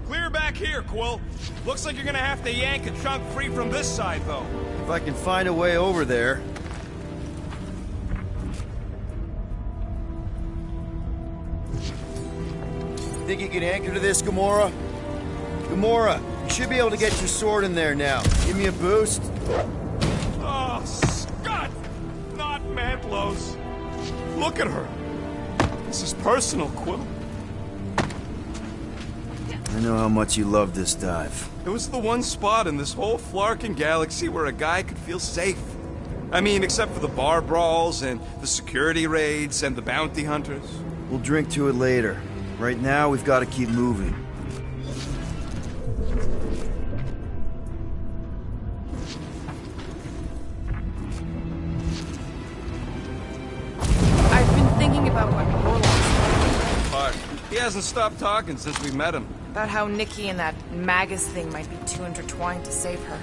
Clear back here, Quill. Looks like you're gonna have to yank a chunk free from this side, though. If I can find a way over there. Think you can anchor to this, Gamora? Gamora, you should be able to get your sword in there now. Give me a boost. Oh, Scott! Not Mantlos. Look at her. This is personal, Quill. I know how much you love this dive. It was the one spot in this whole Flarkin galaxy where a guy could feel safe. I mean, except for the bar brawls and the security raids and the bounty hunters. We'll drink to it later. Right now, we've got to keep moving. I've been thinking about what Warlock's But he hasn't stopped talking since we met him. about how Nikki and that Magus thing might be too intertwined to save her.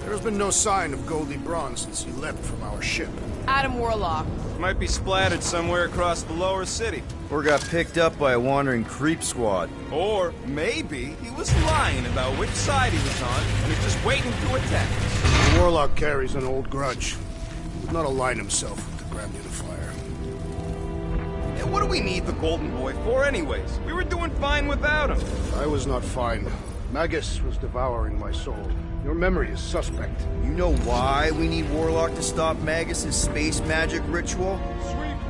There's been no sign of Goldie Braun since he leapt from our ship. Adam Warlock. Might be splattered somewhere across the lower city. Or got picked up by a wandering creep squad. Or maybe he was lying about which side he was on and was just waiting to attack. The Warlock carries an old grudge. He would not align himself with the Grand Unifier. Yeah, what do we need the Golden Boy for anyways? We were doing fine without him. I was not fine. Magus was devouring my soul. Your memory is suspect. You know why we need Warlock to stop Magus's space magic ritual?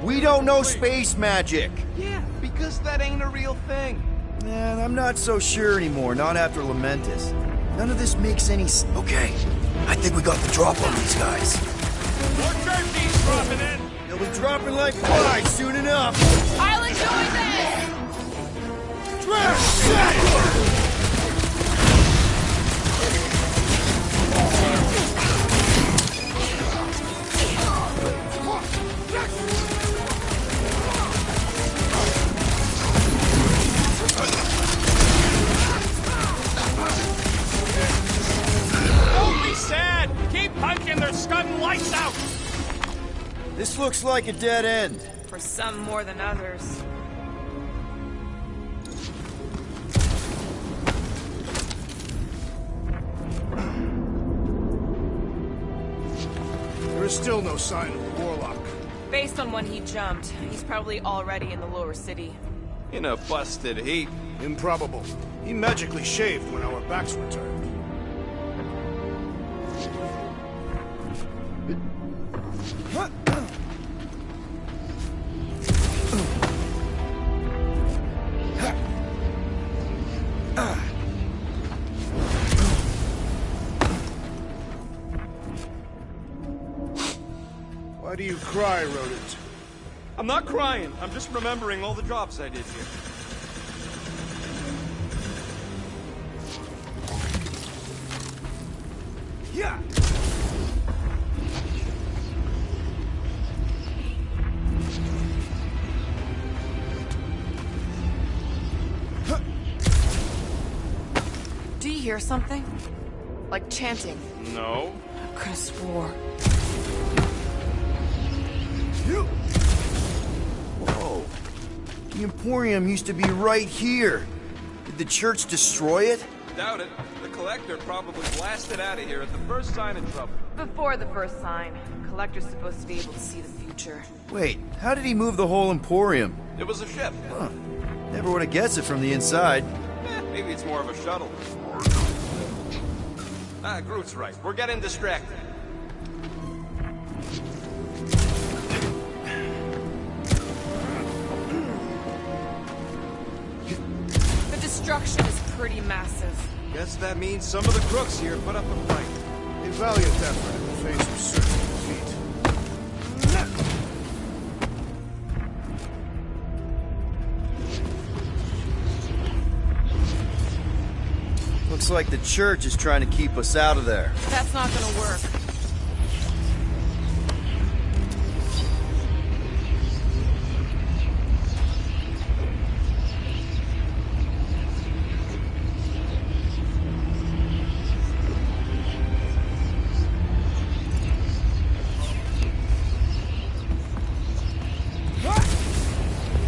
We don't know space magic! Yeah, because that ain't a real thing. Man, I'm not so sure anymore, not after Lamentus. None of this makes any Okay, I think we got the drop on these guys. More turkeys dropping in! They'll be dropping like flies soon enough! I'll enjoy this! Don't be sad! Keep punching, they're scudding lights out! This looks like a dead end. For some more than others. There is still no sign of the Warlock. Based on when he jumped, he's probably already in the lower city. In a busted heap. Improbable. He magically shaved when our backs were turned. Why do you cry, rodent? I'm not crying. I'm just remembering all the jobs I did here. Yeah. Do you hear something? Like chanting. No. I could have swore. Whoa. The Emporium used to be right here. Did the church destroy it? Doubt it. The Collector probably blasted out of here at the first sign of trouble. Before the first sign, Collector's supposed to be able to see the future. Wait, how did he move the whole Emporium? It was a ship. Huh. Never would have guessed it from the inside. Maybe it's more of a shuttle. Groot's right. We're getting distracted. The destruction is pretty massive. Guess that means some of the crooks here put up a fight. A valiant effort in the face of certain defeat. Looks like the church is trying to keep us out of there. That's not gonna work.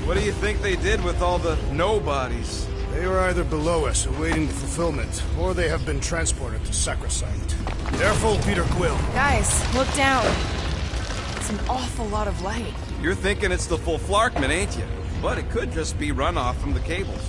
What do you think they did with all the nobodies? They are either below us awaiting the fulfillment, or they have been transported to Sacrosanct. Careful, Peter Quill. Guys, look down. It's an awful lot of light. You're thinking it's the full Flarkman, ain't you? But it could just be runoff from the cables.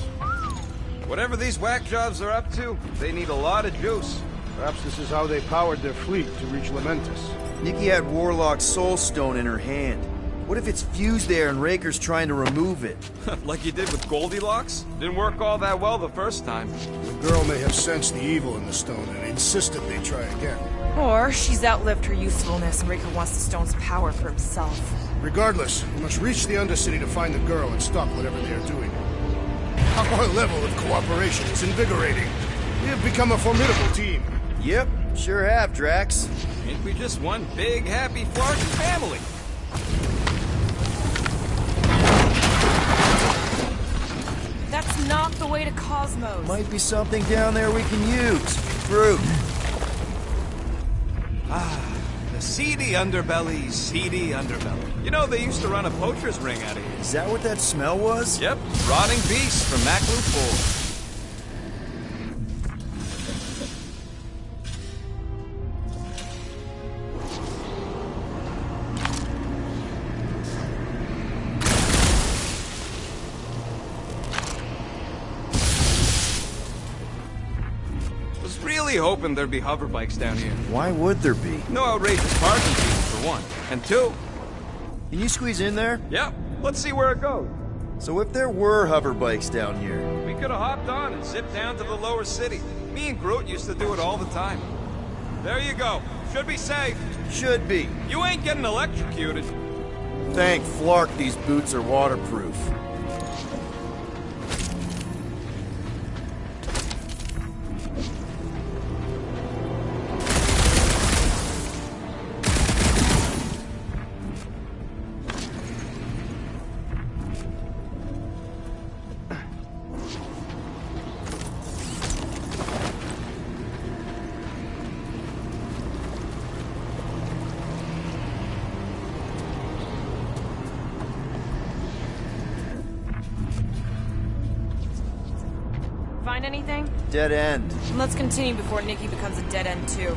Whatever these whack jobs are up to, they need a lot of juice. Perhaps this is how they powered their fleet to reach Lamentus. Nikki had Warlock's soul stone in her hand. What if it's fused there and Raker's trying to remove it? Like you did with Goldilocks? Didn't work all that well the first time. The girl may have sensed the evil in the stone and insisted they try again. Or she's outlived her usefulness and Raker wants the stone's power for himself. Regardless, we must reach the Undercity to find the girl and stop whatever they are doing. Our level of cooperation is invigorating. We have become a formidable team. Yep, sure have, Drax. Ain't we just one big, happy Flarkin family? That's not the way to Cosmos. Might be something down there we can use. Fruit. Ah, the seedy underbelly, seedy underbelly. You know, they used to run a poacher's ring out of here. Is that what that smell was? Yep, rotting beast from Maclu 4. Hoping there'd be hover bikes down here. Why would there be? No outrageous parking fees, for one. And two... Can you squeeze in there? Yep. Let's see where it goes. So if there were hover bikes down here... We could have hopped on and zipped down to the lower city. Me and Groot used to do it all the time. There you go. Should be safe. Should be. You ain't getting electrocuted. Thank Flark these boots are waterproof. Find anything? Dead end. Let's continue before Nikki becomes a dead end too.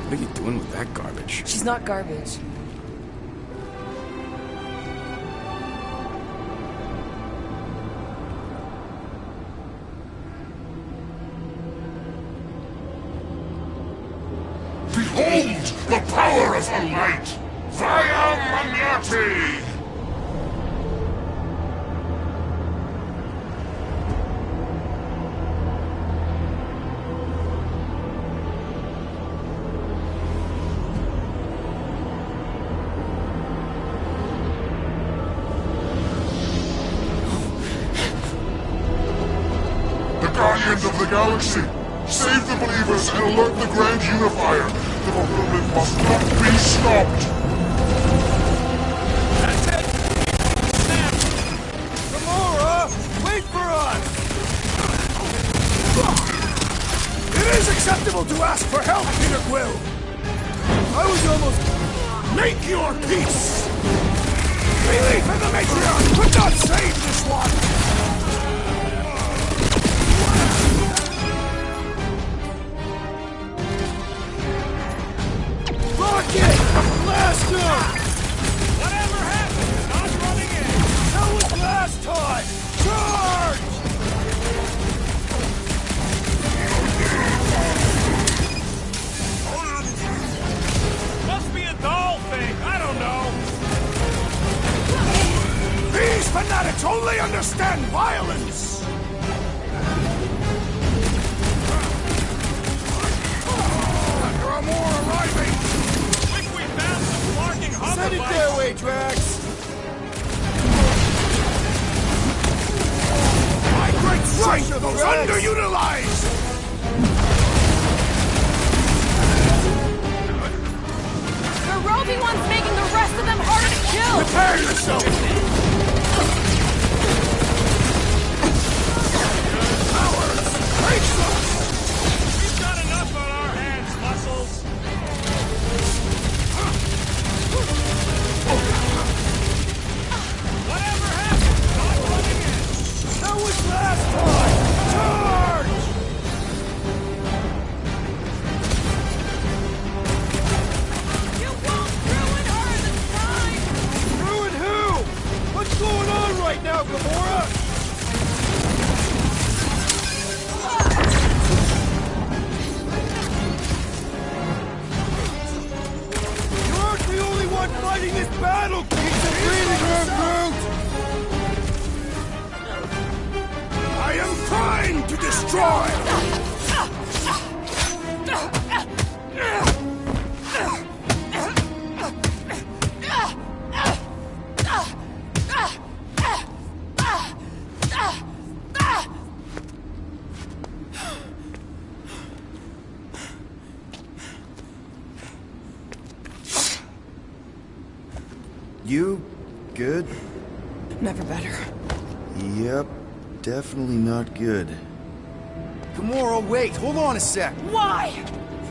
What are you doing with that garbage? She's not garbage. Behold the power of the light! Via Magnati! the galaxy. Save the believers and alert the Grand Unifier. The fulfillment must not be stopped. That's it! Snap! Gamora! Wait for us! It is acceptable to ask for help, Peter Quill! I was almost... Make your peace! Belief in the Matriarch could not save this one! Rocket! Blast him! Whatever happened? Not running in! That was last time! Charge! Must be a doll thing. I don't know. These fanatics only understand violence! There are more arriving! Think we found some flarking hover Send it their way, Drax! My great strength goes underutilized! The roving one's making the rest of them harder to kill! Prepare yourself! Powers! Breaks us! We've got enough on our hands, Muscles. Whatever happened? Not running in. That was last time. Charge! You won't ruin her this time! Ruin who? What's going on right now, Gamora? You aren't the only one fighting this battle! Keep the breathing room, Groot! I am trying to destroy! You? Good? Never better. Yep, definitely not good. Gamora, wait! Hold on a sec! Why?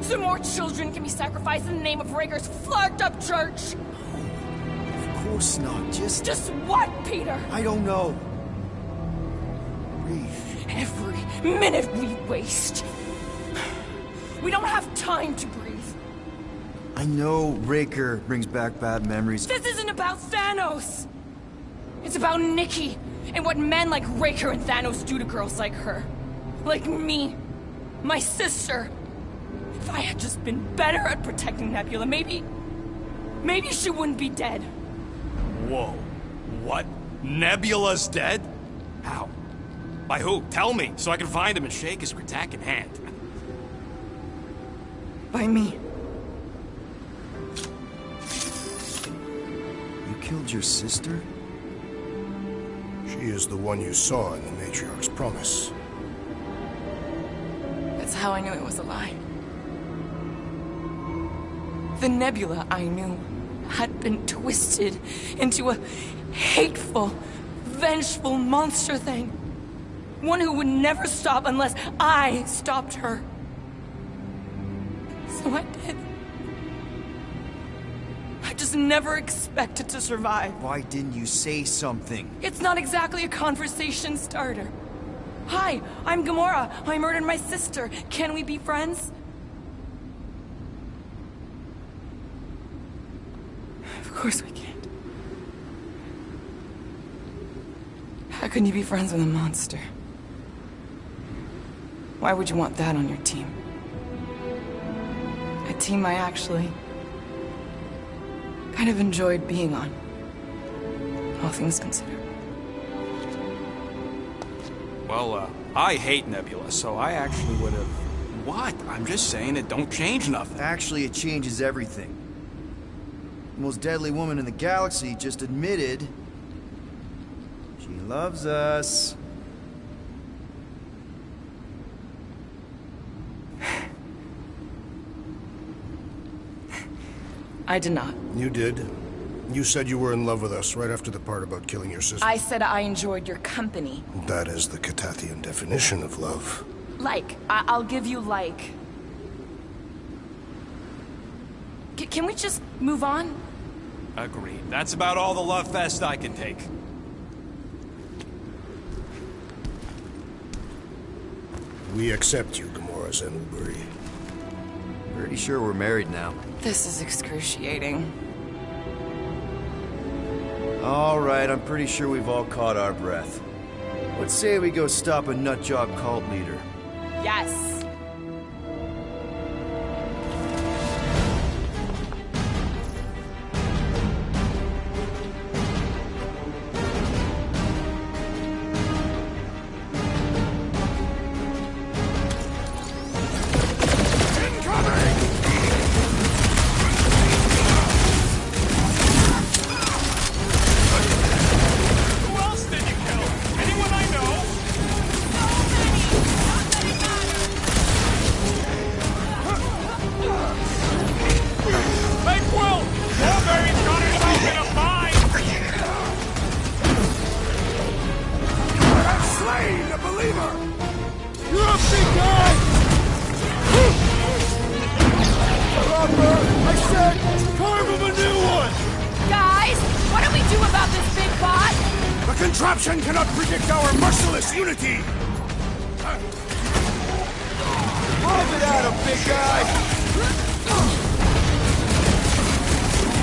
So more children can be sacrificed in the name of Raker's flarked up church? Of course not, Just what, Peter? I don't know. Breathe. Every minute we waste. We don't have time to breathe. I know Raker brings back bad memories. This isn't about Thanos. It's about Nikki and what men like Raker and Thanos do to girls like her. Like me. My sister. If I had just been better at protecting Nebula, maybe she wouldn't be dead. Whoa. What? Nebula's dead? How? By who? Tell me, so I can find him and shake his Kratak in hand. By me. You killed your sister? She is the one you saw in the Matriarch's promise. That's how I knew it was a lie. The Nebula I knew had been twisted into a hateful, vengeful monster thing. One who would never stop unless I stopped her. So I did. I just never expected to survive. Why didn't you say something? It's not exactly a conversation starter. Hi, I'm Gamora. I murdered my sister. Can we be friends? Of course we can't. How can you be friends with a monster? Why would you want that on your team? A team I actually kind of enjoyed being on. All things considered. Well, I hate Nebula, so I actually would have... What? I'm just saying it don't change nothing. Actually, it changes everything. The most deadly woman in the galaxy just admitted she loves us. I did not. You did. You said you were in love with us right after the part about killing your sister. I said I enjoyed your company. That is the Catathian definition of love. Like. I'll give you like. Can we just move on? Agreed. That's about all the love fest I can take. We accept you, Gamora Zenuburi. Pretty sure we're married now. This is excruciating. All right, I'm pretty sure we've all caught our breath. Let's say we go stop a nutjob cult leader. Yes. Contraption cannot predict our merciless unity! Move it at him, big guy!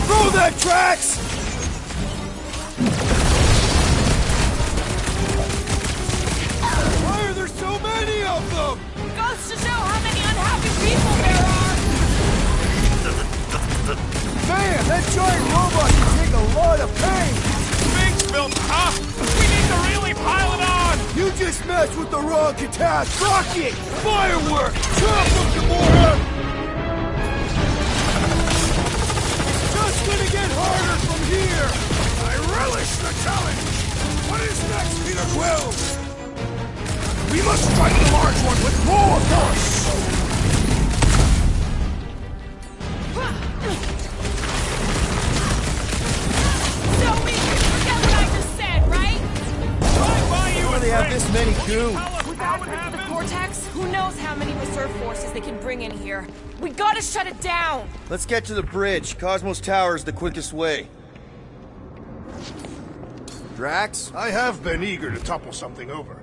Throw that, Drax! Why are there so many of them? Goes to show how many unhappy people there are! Man, that giant robot can take a lot of pain! Built, huh? We need to really pile it on! You just messed with the wrong Catat! Rocket! Firework! Chop them, Gamora! Just gonna get harder from here! I relish the challenge! What is next, Peter Quill? We must strike the large one with more force! They have this many goons. Without the Cortex, who knows how many reserve forces they can bring in here. We gotta shut it down! Let's get to the bridge. Cosmos Tower is the quickest way. Drax? I have been eager to topple something over.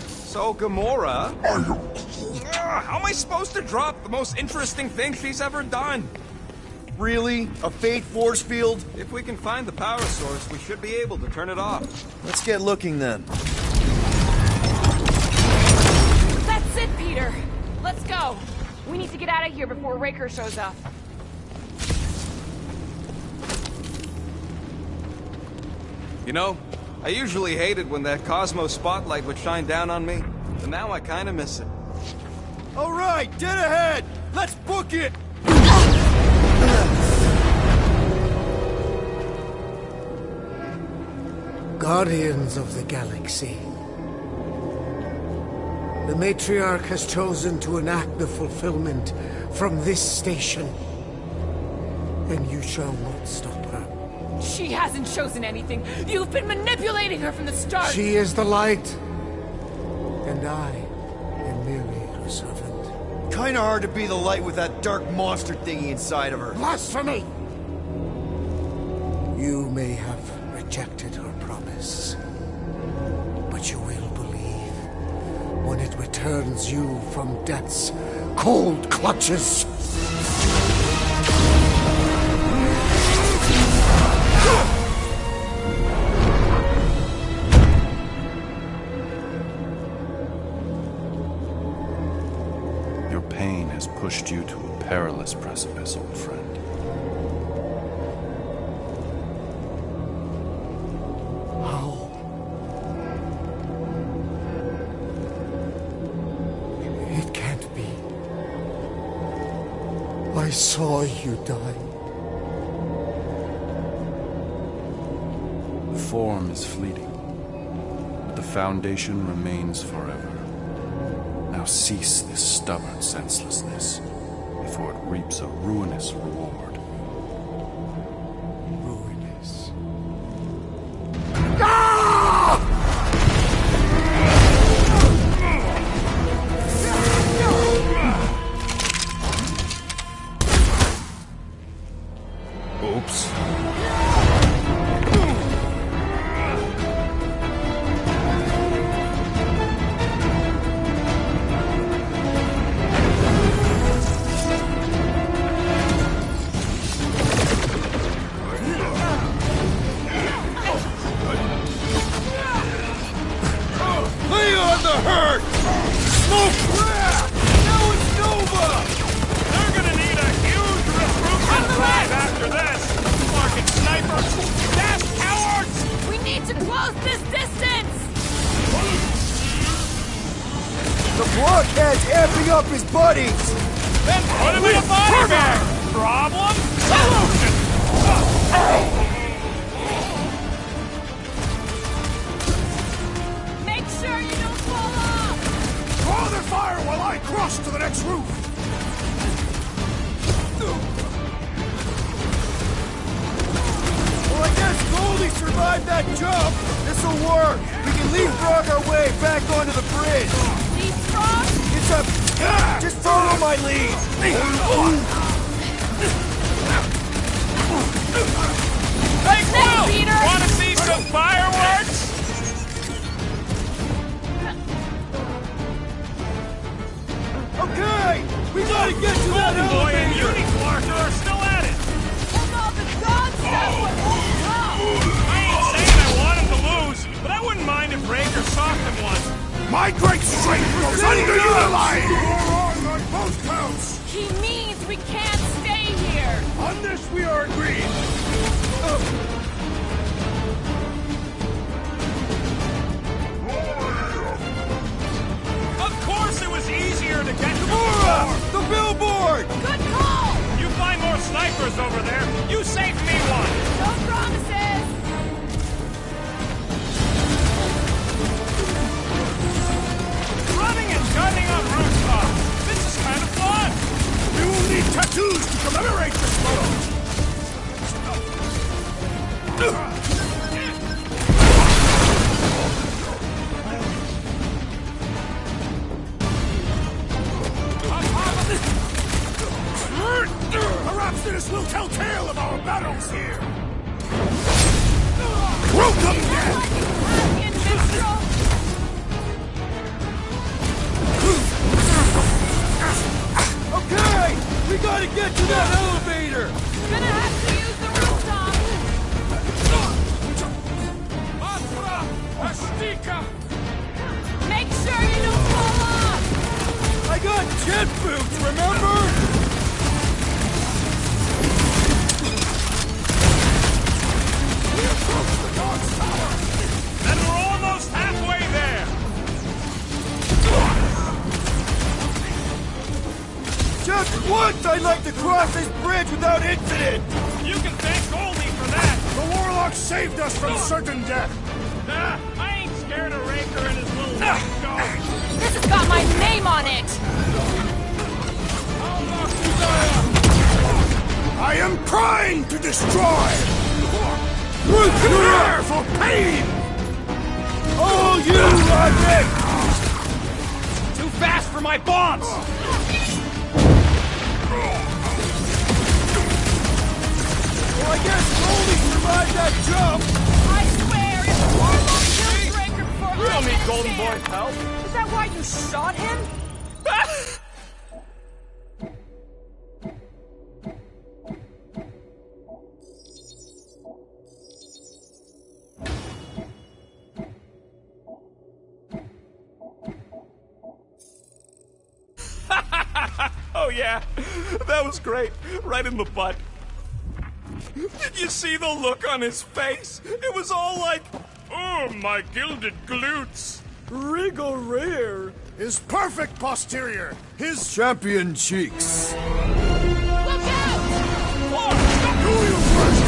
So, Gamora... how am I supposed to drop the most interesting thing she's ever done? Really? A fate force field? If we can find the power source, we should be able to turn it off. Let's get looking then. That's it, Peter! Let's go! We need to get out of here before Raker shows up. You know, I usually hated when that Cosmo spotlight would shine down on me, but now I kinda miss it. All right, dead ahead! Let's book it! Guardians of the Galaxy. The Matriarch has chosen to enact the fulfillment from this station. And you shall not stop her. She hasn't chosen anything. You've been manipulating her from the start. She is the light. And I am merely her servant. Kinda hard to be the light with that dark monster thingy inside of her. Blasphemy! You may have rejected her promise, but you will believe when it returns you from death's cold clutches. Your pain has pushed you to a perilous precipice, old friend. I saw you die. The form is fleeting. foundation remains forever. Now cease this stubborn senselessness, before it reaps a ruinous reward. Ruinous. Oops. Lay on the hurt! Smoke crap! Now it's Nova! They're gonna need a huge recruitment drive after this! Fucking snipers! Dash cowards! We need to close this distance! The blockhead's amping up his buddies! Then put him in a body bag! Problem? Solution! Make sure you don't fall off! Draw their fire while I cross to the next roof! Well, I guess Goldie survived that jump! This'll work! We can leapfrog our way back onto the bridge! Leapfrog? It's a... Just follow my lead! Hey, Quill! Peter! Wanna see some fireworks? Okay! We gotta get to that Golden Boy and elevator! Unicorn are still at it! Hold on, the gods said what I ain't saying I want him to lose, but I wouldn't mind if Raker socked him once. My great strength is underutilized! On both counts! He means we can't stay here! On this we are agreed! Of course it was easier to get to The billboard! Good call! You find more snipers over there, you save me one! No promises! Running and gunning on rooftops! This is kind of fun! We will need tattoos to commemorate this photo! Perhaps this will tell tale of our battles here! Welcome then! Okay! We gotta get to that elevator! Gonna have to use the rooftop! Make sure you don't fall off! I got jet boots, remember? We approach the dog's tower! And we're almost halfway there! Just once I'd like to cross this bridge without incident! You can thank Goldie for that! The warlock saved us from certain death! Nah, I ain't scared of Raker and his little white dog. This has got my name on it! I am primed to destroy! Prepare for pain! Oh, you Roderick! Too fast for my bombs! Well, I guess Goldie survived that jump! I swear, if Warlock kills Raker before You I don't need get a Golden chance- Boy's help. Is that why you shot him? Oh yeah, that was great. Right in the butt. Did you see the look on his face? It was all like, oh, my gilded glutes. Rigor his perfect posterior, his champion cheeks. Look out! Do you first?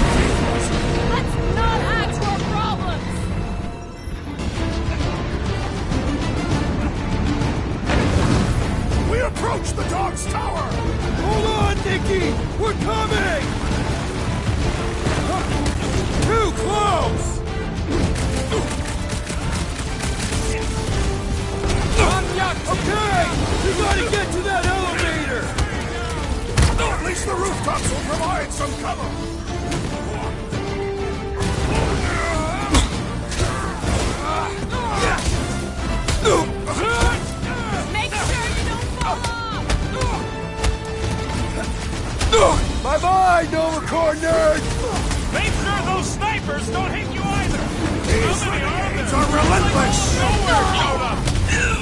Let's not add to our problems! We're coming! Too close! Okay! You gotta get to that elevator! At least the rooftops will provide some cover! Make sure you don't fall off! Bye-bye, Nova Corps nerds! Make sure those snipers don't hit you either! These renegades are relentless! Nowhere showed up!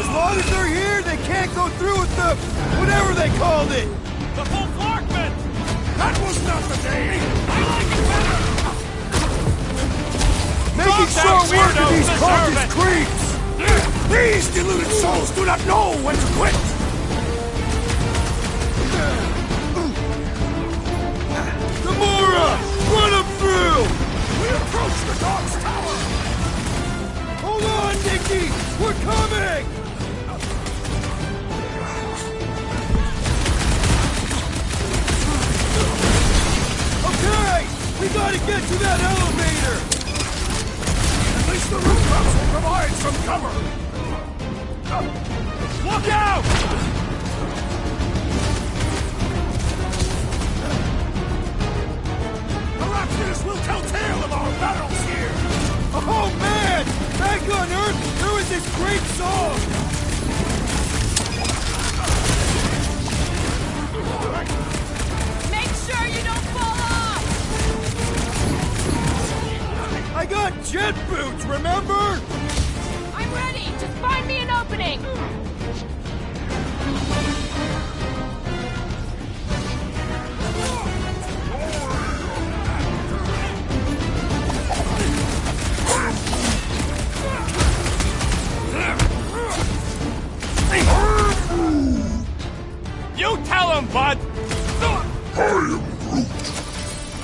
As long as they're here, they can't go through with the... whatever they called it! The full Flarkman! That was not the day! I like it better! Making Stop short that work of these weirdo, cultist deserve it. creeps! These deluded souls do not know when to quit! Gamora! Run them through! We approach the dog's tower! Hold on, Nikki! We're coming! Okay! We gotta get to that elevator! At least the rooftops will provide some cover! Look out! Heraclius will tell tale of our battles here! Oh man! Back on Earth, there was this great song! Make sure you don't fall off! I got jet boots, remember? I'm ready! Just find me an opening! You tell him, bud!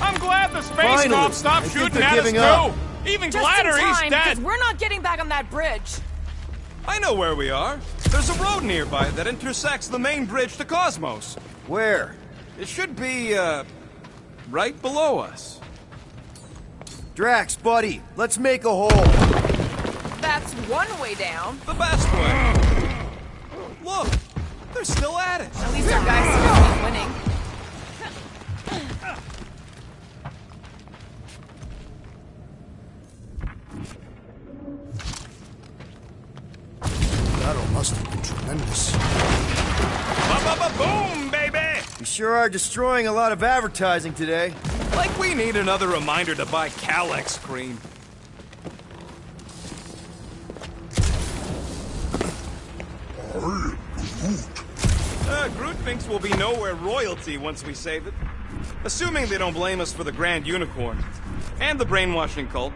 I'm glad the space Finally. mob stopped I think shooting they're at us giving up. too! Even Just gladder in he's time, dead! because we're not getting back on that bridge. I know where we are. There's a road nearby that intersects the main bridge to Cosmos. Where? It should be, right below us. Drax, buddy, let's make a hole. That's one way down. The best way. Look, they're still at it. At least our guys seem to be winning. Battle must have been tremendous. Ba-ba-ba-boom, baby! We sure are destroying a lot of advertising today. Like we need another reminder to buy Galax cream. Groot thinks we'll be nowhere royalty once we save it. Assuming they don't blame us for the Grand Unicorn. And the brainwashing cult.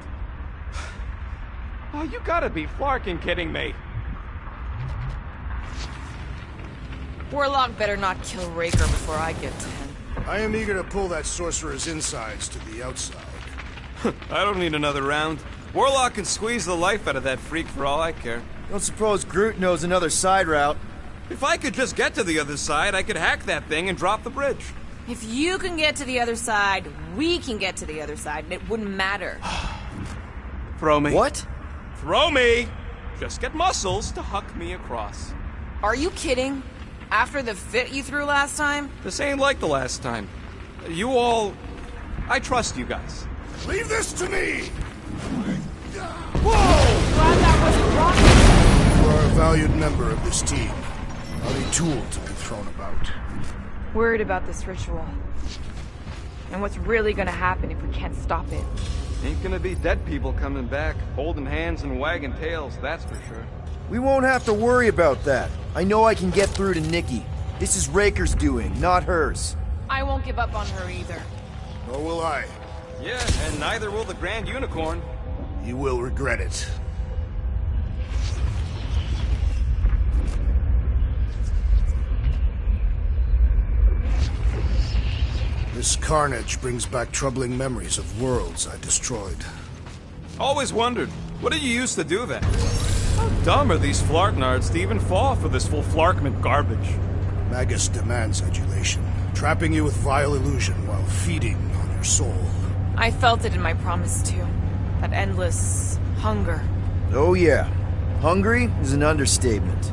Oh, you gotta be flarking kidding me. Warlock better not kill Raker before I get to him. I am eager to pull that sorcerer's insides to the outside. I don't need another round. Warlock can squeeze the life out of that freak for all I care. Don't suppose Groot knows another side route. If I could just get to the other side, I could hack that thing and drop the bridge. If you can get to the other side, we can get to the other side, and it wouldn't matter. Throw me. What? Throw me! Just get muscles to huck me across. Are you kidding? After the fit you threw last time? This ain't like the last time. You all... I trust you guys. Leave this to me! Whoa! Glad that wasn't wrong. You are a valued member of this team. Not a tool to be thrown about. Worried about this ritual. And what's really gonna happen if we can't stop it. Ain't gonna be dead people coming back, holding hands and wagging tails, that's for sure. We won't have to worry about that. I know I can get through to Nikki. This is Raker's doing, not hers. I won't give up on her either. Nor will I. Yeah, and neither will the Grand Unicorn. You will regret it. This carnage brings back troubling memories of worlds I destroyed. Always wondered, what did you use to do that? How dumb are these Flarknards to even fall for this full Flarkment garbage? Magus demands adulation. trapping you with vile illusion while feeding on your soul. I felt it in my promise too. That endless hunger. Oh yeah. Hungry is an understatement.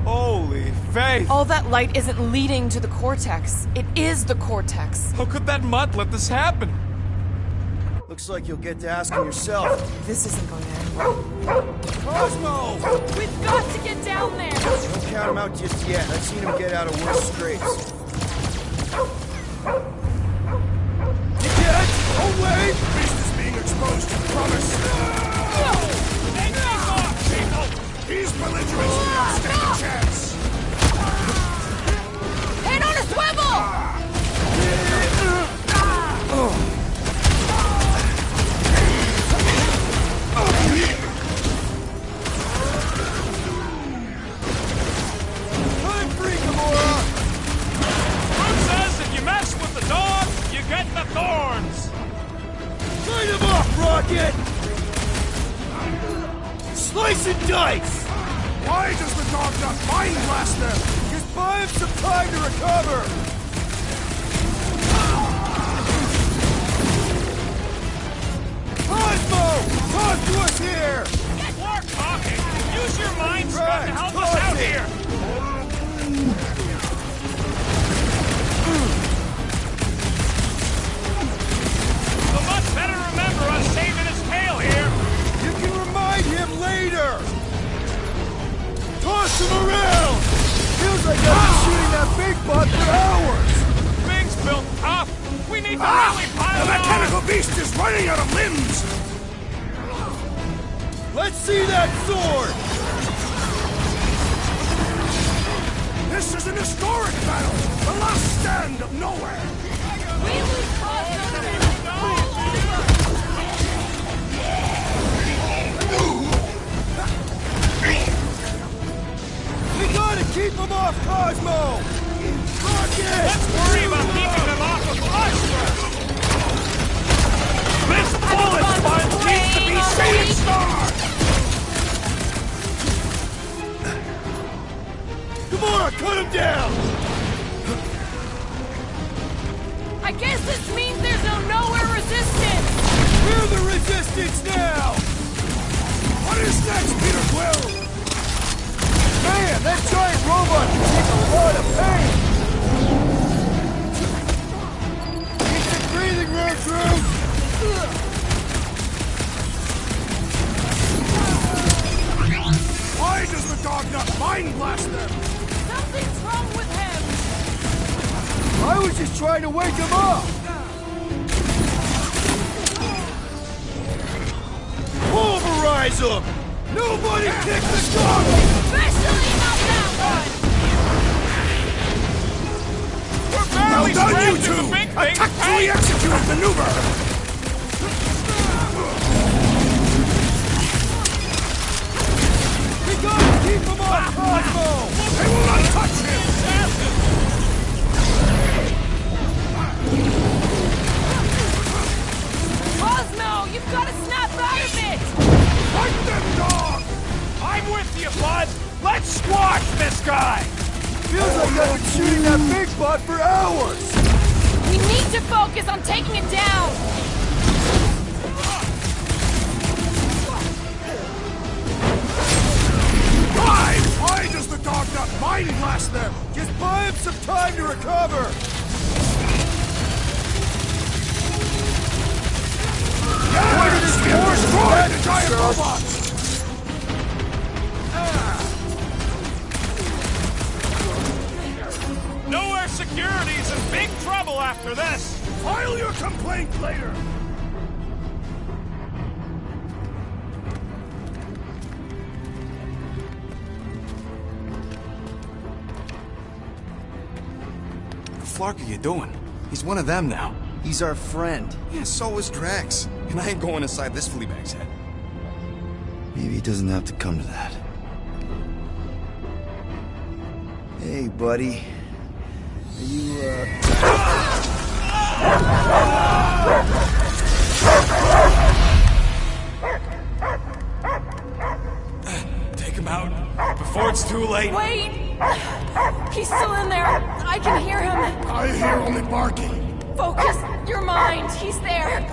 Holy faith! All that light isn't leading to the cortex. It is the cortex. How could that mutt let this happen? Looks like you'll get to ask him yourself. This isn't going to end well. Cosmo! We've got to get down there! Don't count him out just yet. I've seen him get out of worse scrapes. You can't! Oh wait! Beast is being exposed to the promise. Take these off, people! These belligerents do not stand a chance! Head on a swivel! I'm free, Gamora! Who says if you mess with the dog, you get the thorns? Light him up, Rocket! Slice and dice! Why does the dog not mind blast them? Just buy him some time to recover! Cosmo! Talk to us here! More talking! Use your mind, Scott, to help us out here! The mutt better remember us saving his tail here! You can remind him later! Toss him around! Feels like I've been shooting that big butt for hours! Things built tough! We need to really pile The on! mechanical beast is running out of limbs! Let's see that sword! This is an historic battle! The last stand of nowhere! We lose Cosmo and all We gotta keep him off Cosmo! Rocket! Let's worry about keeping them off of us first! This bullet sponge needs to be shooting star! Gamora, cut him down! I guess this means there's no nowhere resistance! We're the resistance now! What is next, Peter Quill? Man, that giant robot can take a lot of pain! Need some breathing room, Drew! Why does the dog not mind blast them? Something's wrong with him! I was just trying to wake him up! Pulverize him! Nobody kick the dog! Especially not that one! We're barely Well done, you scratching the two! big A thing's tactfully tank! executed maneuver! We gotta keep him off Cosmo! They will not touch him! Cosmo, you've got to snap out of it! Fight them, dog! I'm with you, bud! Let's squash this guy! Feels like I've been shooting that big butt for hours! We need to focus on taking it down! Why does the dog not mind blast them? Just buy him some time to recover! Yes! We have destroyed the giant robots! Nowhere Security's in big trouble after this! File your complaint later! What the fuck are you doing? He's one of them now. He's our friend. Yeah, so is Drax. And I ain't going inside this fleabag's head. Maybe it doesn't have to come to that. Hey, buddy. Are you, Take him out before it's too late. Wait! He's still in there. I can hear him. I hear only barking. Focus your mind. He's there.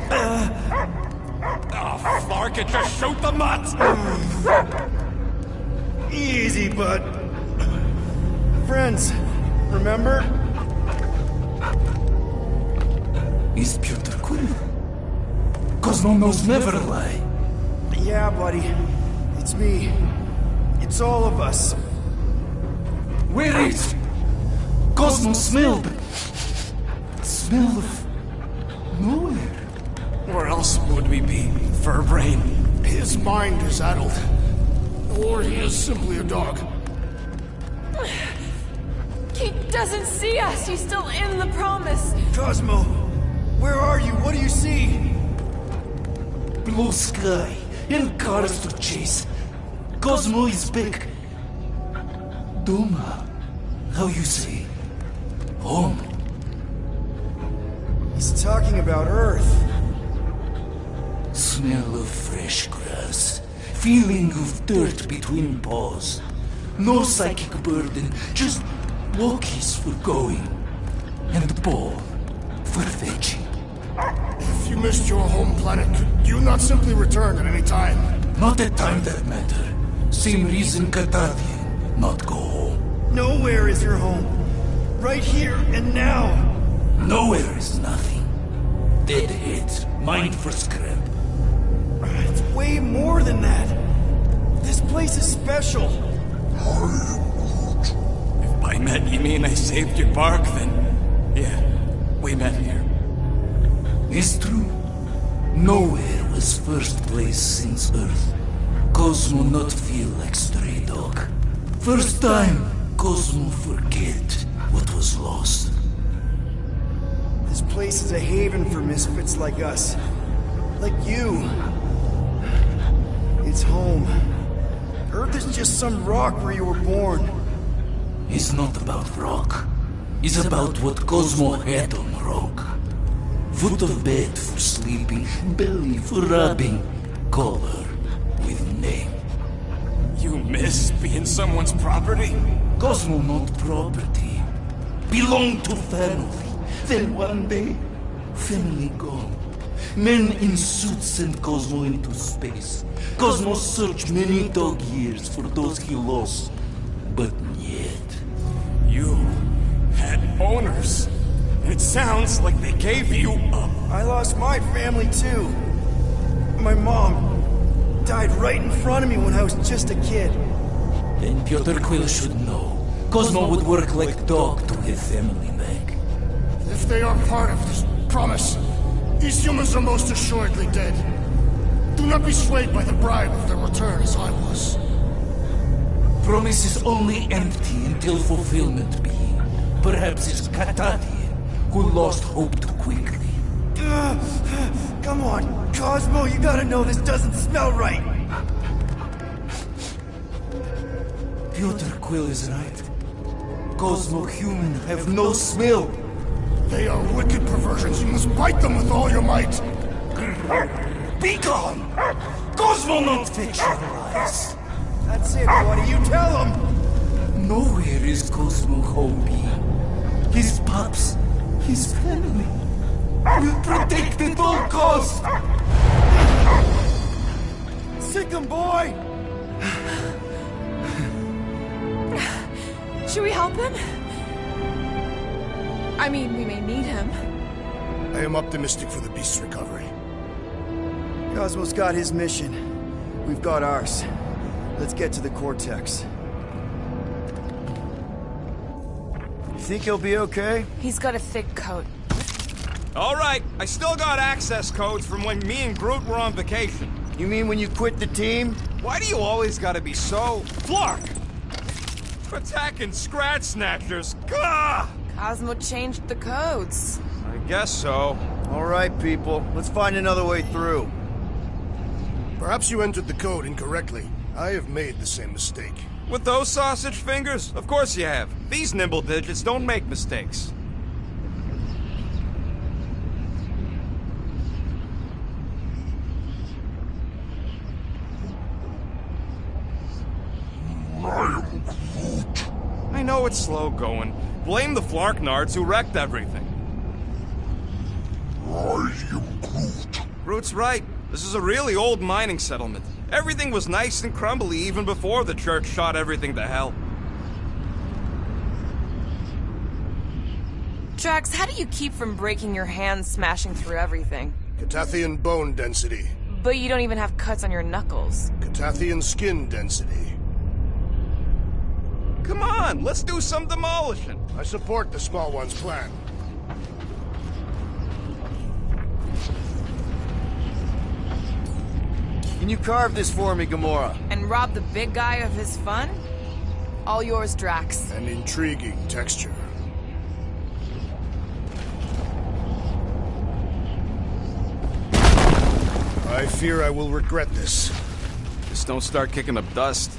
Oh, Flark, just shoot the mutts! Easy, bud. Friends, remember? Is Peter Quill? Cosmo knows never lie. Yeah, buddy. It's me. It's all of us. Where is Cosmo smelled? Smell of nowhere. Where else would we be, Furbrain? His mind is addled. Or he is simply a dog. He doesn't see us. He's still in the promise. Cosmo, where are you? What do you see? Blue sky and cars to chase. Cosmo is back. Doma, how you say? Home. He's talking about Earth. Smell of fresh grass. Feeling of dirt between paws. No psychic burden, just walkies for going. And the ball for fetching. If you missed your home planet, could you not simply return at any time? Not at time that matter. Same reason Katati not go home. Nowhere is your home. Right here and now. Nowhere is nothing. Dead heads, mind for scrap. It's way more than that. This place is special. If by met you mean I saved your bark, then yeah, we met here. It's true. Nowhere was first place since Earth. Cosmo not feel like stray dog. First time, Cosmo forget what was lost. This place is a haven for misfits like us. Like you. It's home. Earth is just some rock where you were born. It's not about rock. It's about what Cosmo had on rock. Foot of bed for sleeping, belly for rubbing, color with name. You miss being someone's property? Cosmo not property. Belong to family. Then one day, family gone. Men in suits sent Cosmo into space. Cosmo searched many dog years for those he lost. But yet... You had owners. It sounds like they gave you up. I lost my family too. My mom died right in front of me when I was just a kid. Then Piotr Quill should know. Cosmo would work like dog to get family back. If they are part of this promise, these humans are most assuredly dead. Do not be swayed by the bribe of their return as I was. Promise is only empty until fulfillment be. Perhaps it's Katati who lost hope too quickly. Come on, Cosmo, you gotta know this doesn't smell right. Piotr Quill is right. Cosmo human have no smell. They are wicked perversions. You must bite them with all your might. Be gone! Cosmo not fetch your lies. That's it, buddy. You tell him. Nowhere is Cosmo home be. His pups, his family, will protect at all costs. Sick him, boy! Should we help him? I mean, we may need him. I am optimistic for the beast's recovery. Cosmo's got his mission. We've got ours. Let's get to the Cortex. You think he'll be okay? He's got a thick coat. All right, I still got access codes from when me and Groot were on vacation. You mean when you quit the team? Why do you always gotta be so... Flark! Attacking Scratch Snatchers! Gah! Cosmo changed the codes. I guess so. All right, people. Let's find another way through. Perhaps you entered the code incorrectly. I have made the same mistake. With those sausage fingers? Of course you have. These nimble digits don't make mistakes. know it's slow going. Blame the Flarknards who wrecked everything. Groot's right. This is a really old mining settlement. Everything was nice and crumbly even before the church shot everything to hell. Drax, how do you keep from breaking your hands smashing through everything? Catathian bone density. But you don't even have cuts on your knuckles. Catathian skin density. Come on, let's do some demolishing. I support the small one's plan. Can you carve this for me, Gamora? And rob the big guy of his fun? All yours, Drax. An intriguing texture. I fear I will regret this. Just don't start kicking up dust.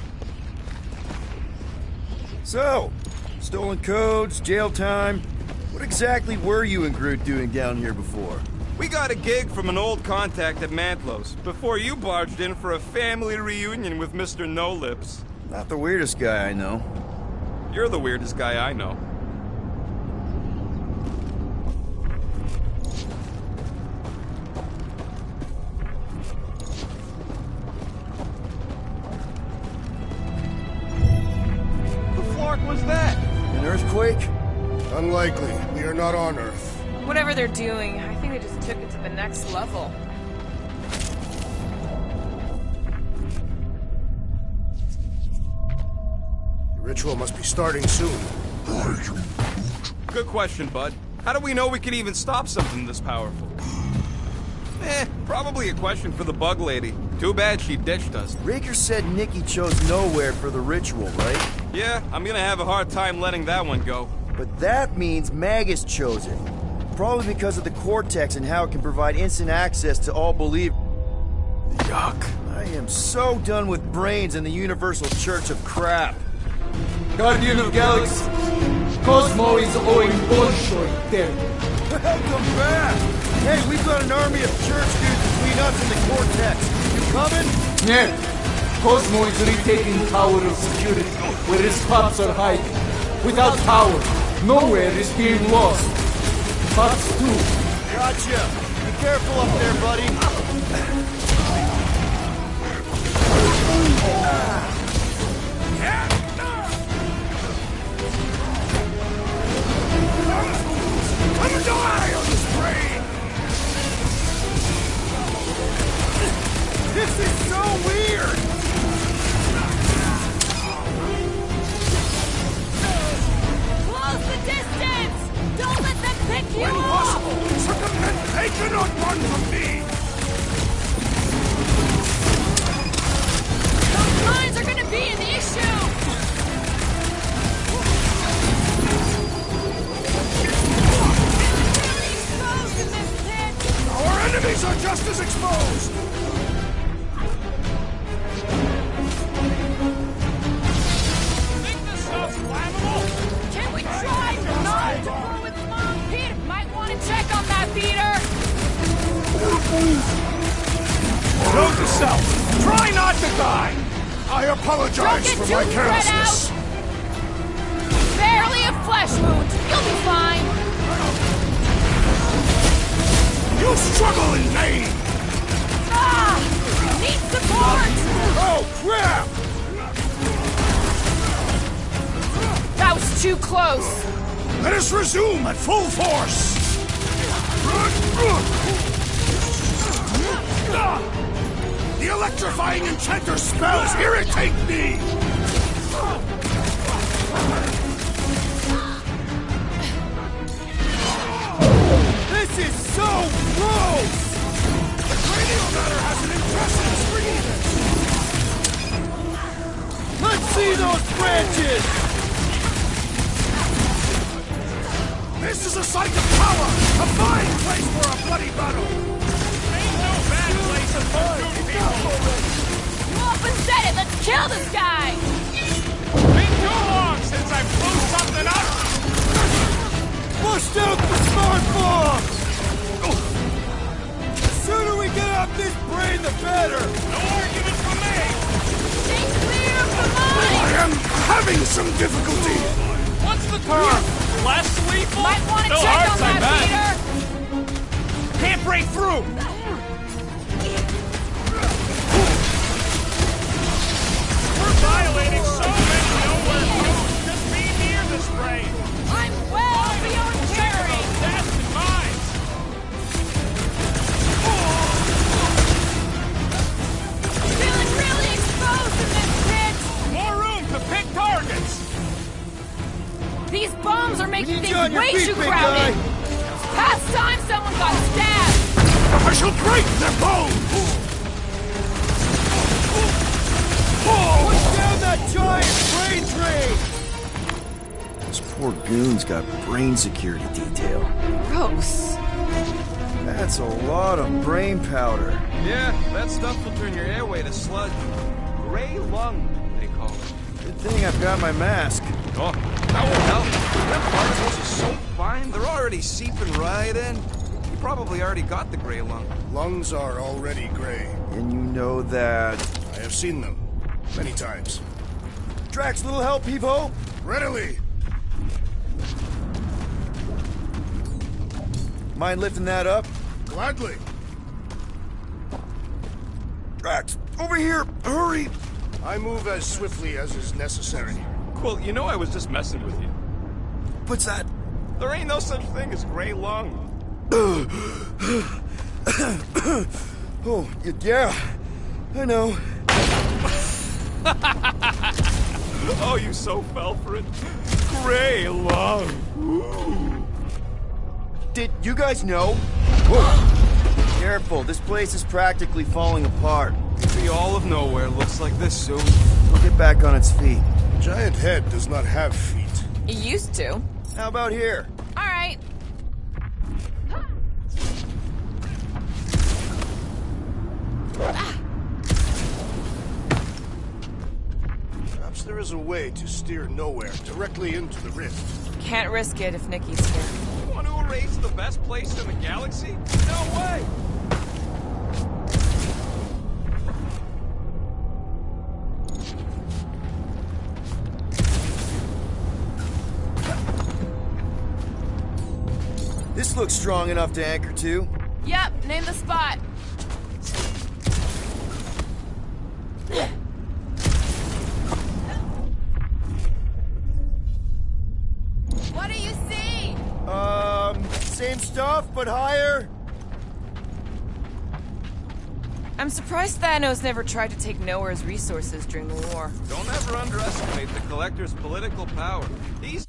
So, stolen codes, jail time. What exactly were you and Groot doing down here before? We got a gig from an old contact at Mantlos before you barged in for a family reunion with Mr. No Lips. Not the weirdest guy I know. You're the weirdest guy I know. Was that? An earthquake? Unlikely. We are not on Earth. Whatever they're doing, I think they just took it to the next level. The ritual must be starting soon. Good question, bud. How do we know we can even stop something this powerful? Probably a question for the bug lady. Too bad she ditched us. Raker said Nikki chose nowhere for the ritual, right? Yeah, I'm gonna have a hard time letting that one go. But that means Magus chose it. Probably because of the Cortex and how it can provide instant access to all believers. Yuck. I am so done with brains and the Universal Church of crap. Guardian of Galax, Cosmo is owing Bolshoi dead. Welcome back! Hey, we've got an army of church dudes between us and the Cortex. You coming? Yeah. Cosmo is retaking Tower of Security, where his cops are hiding. Without power, nowhere is being lost. Cops too. Gotcha! Be careful up there, buddy. I'm gonna die on this train! This is so weird! Close the distance! Don't let them pick you When off! possible, circumvent, they cannot run from me! Those mines are gonna be an issue! Our enemies are just as exposed! Think this stuff's flammable? Can we try not to go with Mom? Peter might want to check on that, Peter! Note to self, try not to die! I apologize for my carelessness. Barely a flesh wound. You'll be fine. You struggle in vain! Ah! Need support! Oh, crap! That was too close. Let us resume at full force! The electrifying enchanter spells irritate me! This is so gross! The cranial matter has an interest in springing this! Let's see those branches! This is a site of power! A fine place for a bloody battle! Ain't no bad place to put good people. You up and said it. Let's kill this guy. Been too long since I blew something up. Bust out the smart bomb! The sooner we get off this brain, the better! No argument from me. Stay clear of the mine. I am having some difficulty! the car! Less lethal? Might want to No check hearts, on I that, bet. Can't break through! We're violating so many nowhere rules just being near this brain! I'm well beyond caring! That's in mind! Feeling really exposed in this pit! More room to pick targets! These bombs are making need you on things your way feet, too big crowded! guy. Past time someone got stabbed! I shall break their bones! Push down that giant brain train! Those poor goons got brain security detail. Gross. That's a lot of brain powder. Yeah, that stuff will turn your airway to sludge. Gray lung, they call it. Good thing I've got my mask. Oh, that won't help. Them particles are so fine, they're already seeping right in. You probably already got the gray lung. Lungs are already gray. And you know that... I have seen them. Many times. Drax, little help, Evo? Readily! Mind lifting that up? Gladly. Drax, over here! Hurry! I move as swiftly as is necessary. Quill, you know I was just messing with you. What's that? There ain't no such thing as gray lung. Oh, yeah. I know. Oh, you so fell for it. Gray lung. Ooh. Did you guys know? Whoa. Careful, this place is practically falling apart. The all of nowhere looks like this soon. It'll get back on its feet. The giant head does not have feet. It used to. How about here? All right. Perhaps there is a way to steer nowhere directly into the rift. Can't risk it if Nikki's here. You want to erase the best place in the galaxy? No way! This looks strong enough to anchor to. Yep, name the spot. What do you see? Same stuff, but higher. I'm surprised Thanos never tried to take Nowhere's resources during the war. Don't ever underestimate the Collector's political power. He's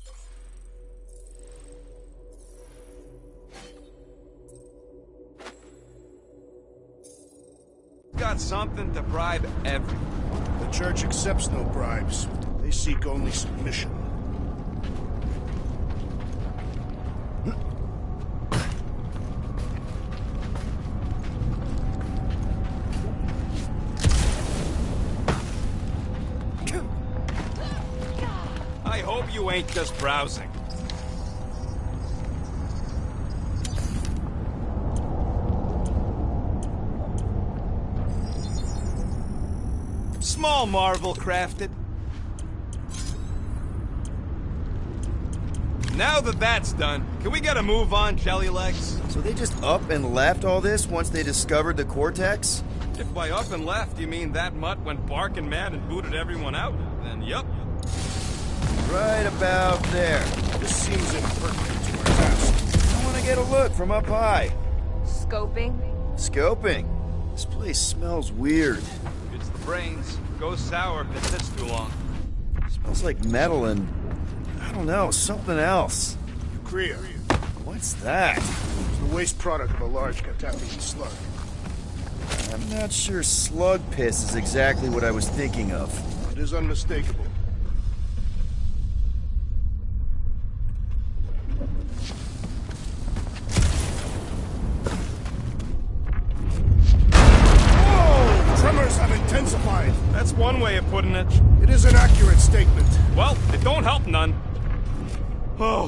got something to bribe everyone. The Church accepts no bribes. They seek only submission. I hope you ain't just browsing. Small marvel crafted. Now that that's done, can we get a move on, Jelly Legs? So they just up and left all this once they discovered the Cortex? If by up and left you mean that mutt went barking mad and booted everyone out, then yup. Right about there. This seems impertinent to our task. I want to get a look from up high. Scoping? Scoping? This place smells weird. It's the brains. Goes sour if it sits too long. Smells like metal and... I don't know, something else. Kriya. What's that? It's the waste product of a large Katafian slug. I'm not sure slug piss is exactly what I was thinking of. It is unmistakable. Tremors have intensified. That's one way of putting it. It is an accurate statement. Well, it don't help none. Oh,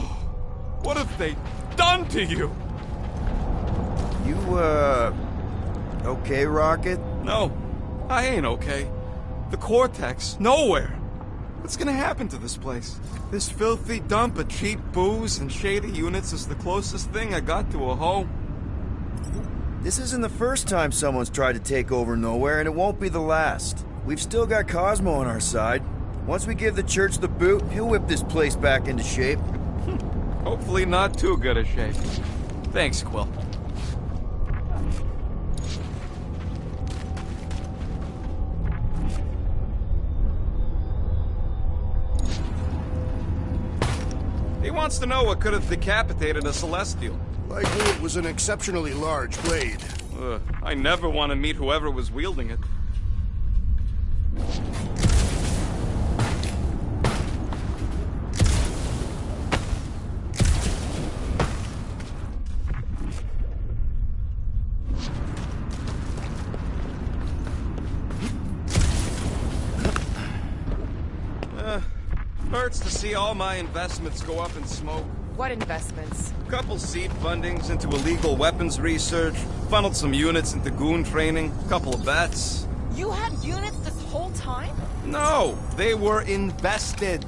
what have they done to you? You, okay, Rocket? No, I ain't okay. The Cortex, nowhere. What's gonna happen to this place? This filthy dump of cheap booze and shady units is the closest thing I got to a home. This isn't the first time someone's tried to take over Nowhere, and it won't be the last. We've still got Cosmo on our side. Once we give the church the boot, he'll whip this place back into shape. Hopefully not too good a shape. Thanks, Quill. He wants to know what could have decapitated a Celestial. Likely it was an exceptionally large blade. I never want to meet whoever was wielding it. Hurts to see all my investments go up in smoke. What investments? Couple seed fundings into illegal weapons research, funneled some units into goon training, couple of bets. You had units this whole time? No, they were invested.